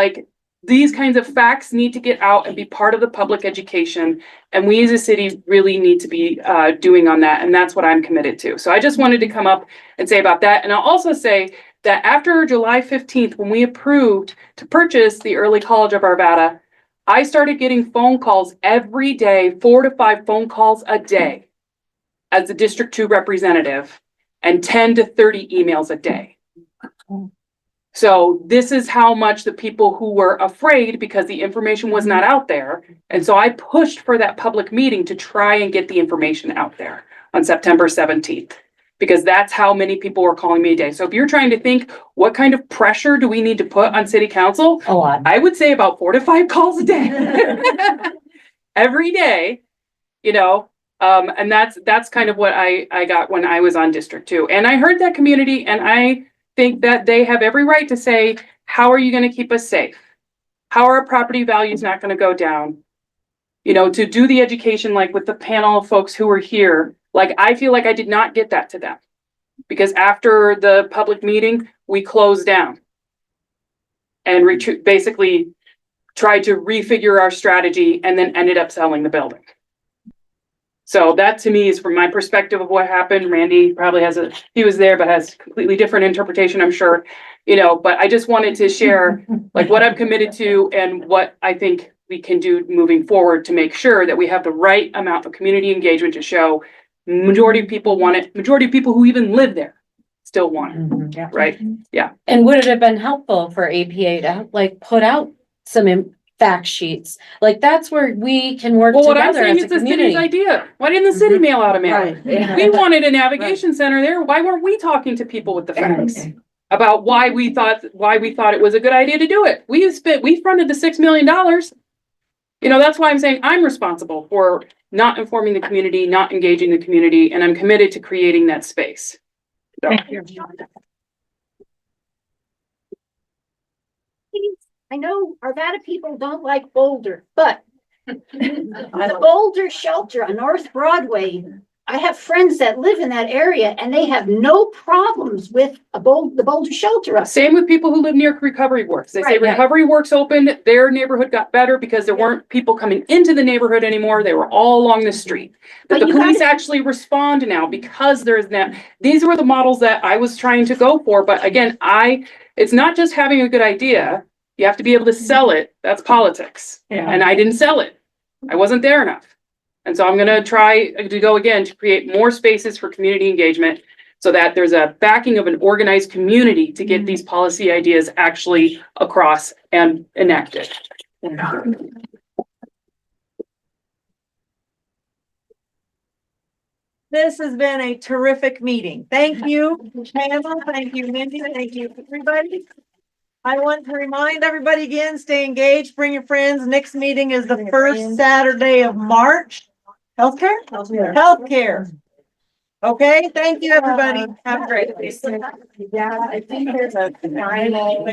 These kinds of facts need to get out and be part of the public education. And we as a city really need to be doing on that. And that's what I'm committed to. So I just wanted to come up and say about that. And I'll also say that after July 15th, when we approved to purchase the early college of Arvada, I started getting phone calls every day, 4 to 5 phone calls a day as the District 2 representative and 10 to 30 emails a day. So this is how much the people who were afraid because the information was not out there. And so I pushed for that public meeting to try and get the information out there on September 17th. Because that's how many people were calling me a day. So if you're trying to think, what kind of pressure do we need to put on city council? A lot. I would say about 4 to 5 calls a day. Every day, and that's kind of what I got when I was on District 2. And I heard that community, and I think that they have every right to say, how are you going to keep us safe? How are our property values not going to go down? To do the education, with the panel of folks who were here, I feel like I did not get that to them because after the public meeting, we closed down and basically tried to refigure our strategy and then ended up selling the building. So that to me is from my perspective of what happened. Randy probably he was there, but has completely different interpretation, I'm sure, but I just wanted to share what I'm committed to and what I think we can do moving forward to make sure that we have the right amount of community engagement to show majority of people want it. Majority of people who even live there still want it, right? Yeah. And would it have been helpful for APA to put out some fact sheets? That's where we can work Well, what I'm together saying as is a the city's community. idea. Why didn't the city mail out a mail? Right. Yeah. We wanted a navigation center there. Why weren't we talking to people with the facts about why we thought it was a good idea to do it? We fronted the $6 million. That's why I'm saying I'm responsible for not informing the community, not engaging the community, and I'm committed to creating that space. Thank you. I know Arvada people don't like Boulder, but the Boulder shelter on North Broadway, I have friends that live in that area and they have no problems with the Boulder shelter. Up Same with people who live near Recovery Works. They say Right, right. Recovery Works opened, their neighborhood got better because there weren't people coming into the neighborhood anymore. They were all along the street. But the police actually respond now because there's that. These were the models that I was trying to go for. But again, it's not just having a good idea. You have to be able to sell it. That's politics. Yeah. And I didn't sell it. I wasn't there enough. And so I'm gonna try to go again to create more spaces for community engagement so that there's a backing of an organized community to get these policy ideas actually across and enacted. This has been a terrific meeting. Thank you, Campbell. Thank you, Mindy. Thank you, everybody. I want to remind everybody again, stay engaged, bring your friends. Next meeting is the first Saturday of March. Healthcare? Healthcare. Okay, thank you, everybody. Have a great day. Yeah, I think there's a final.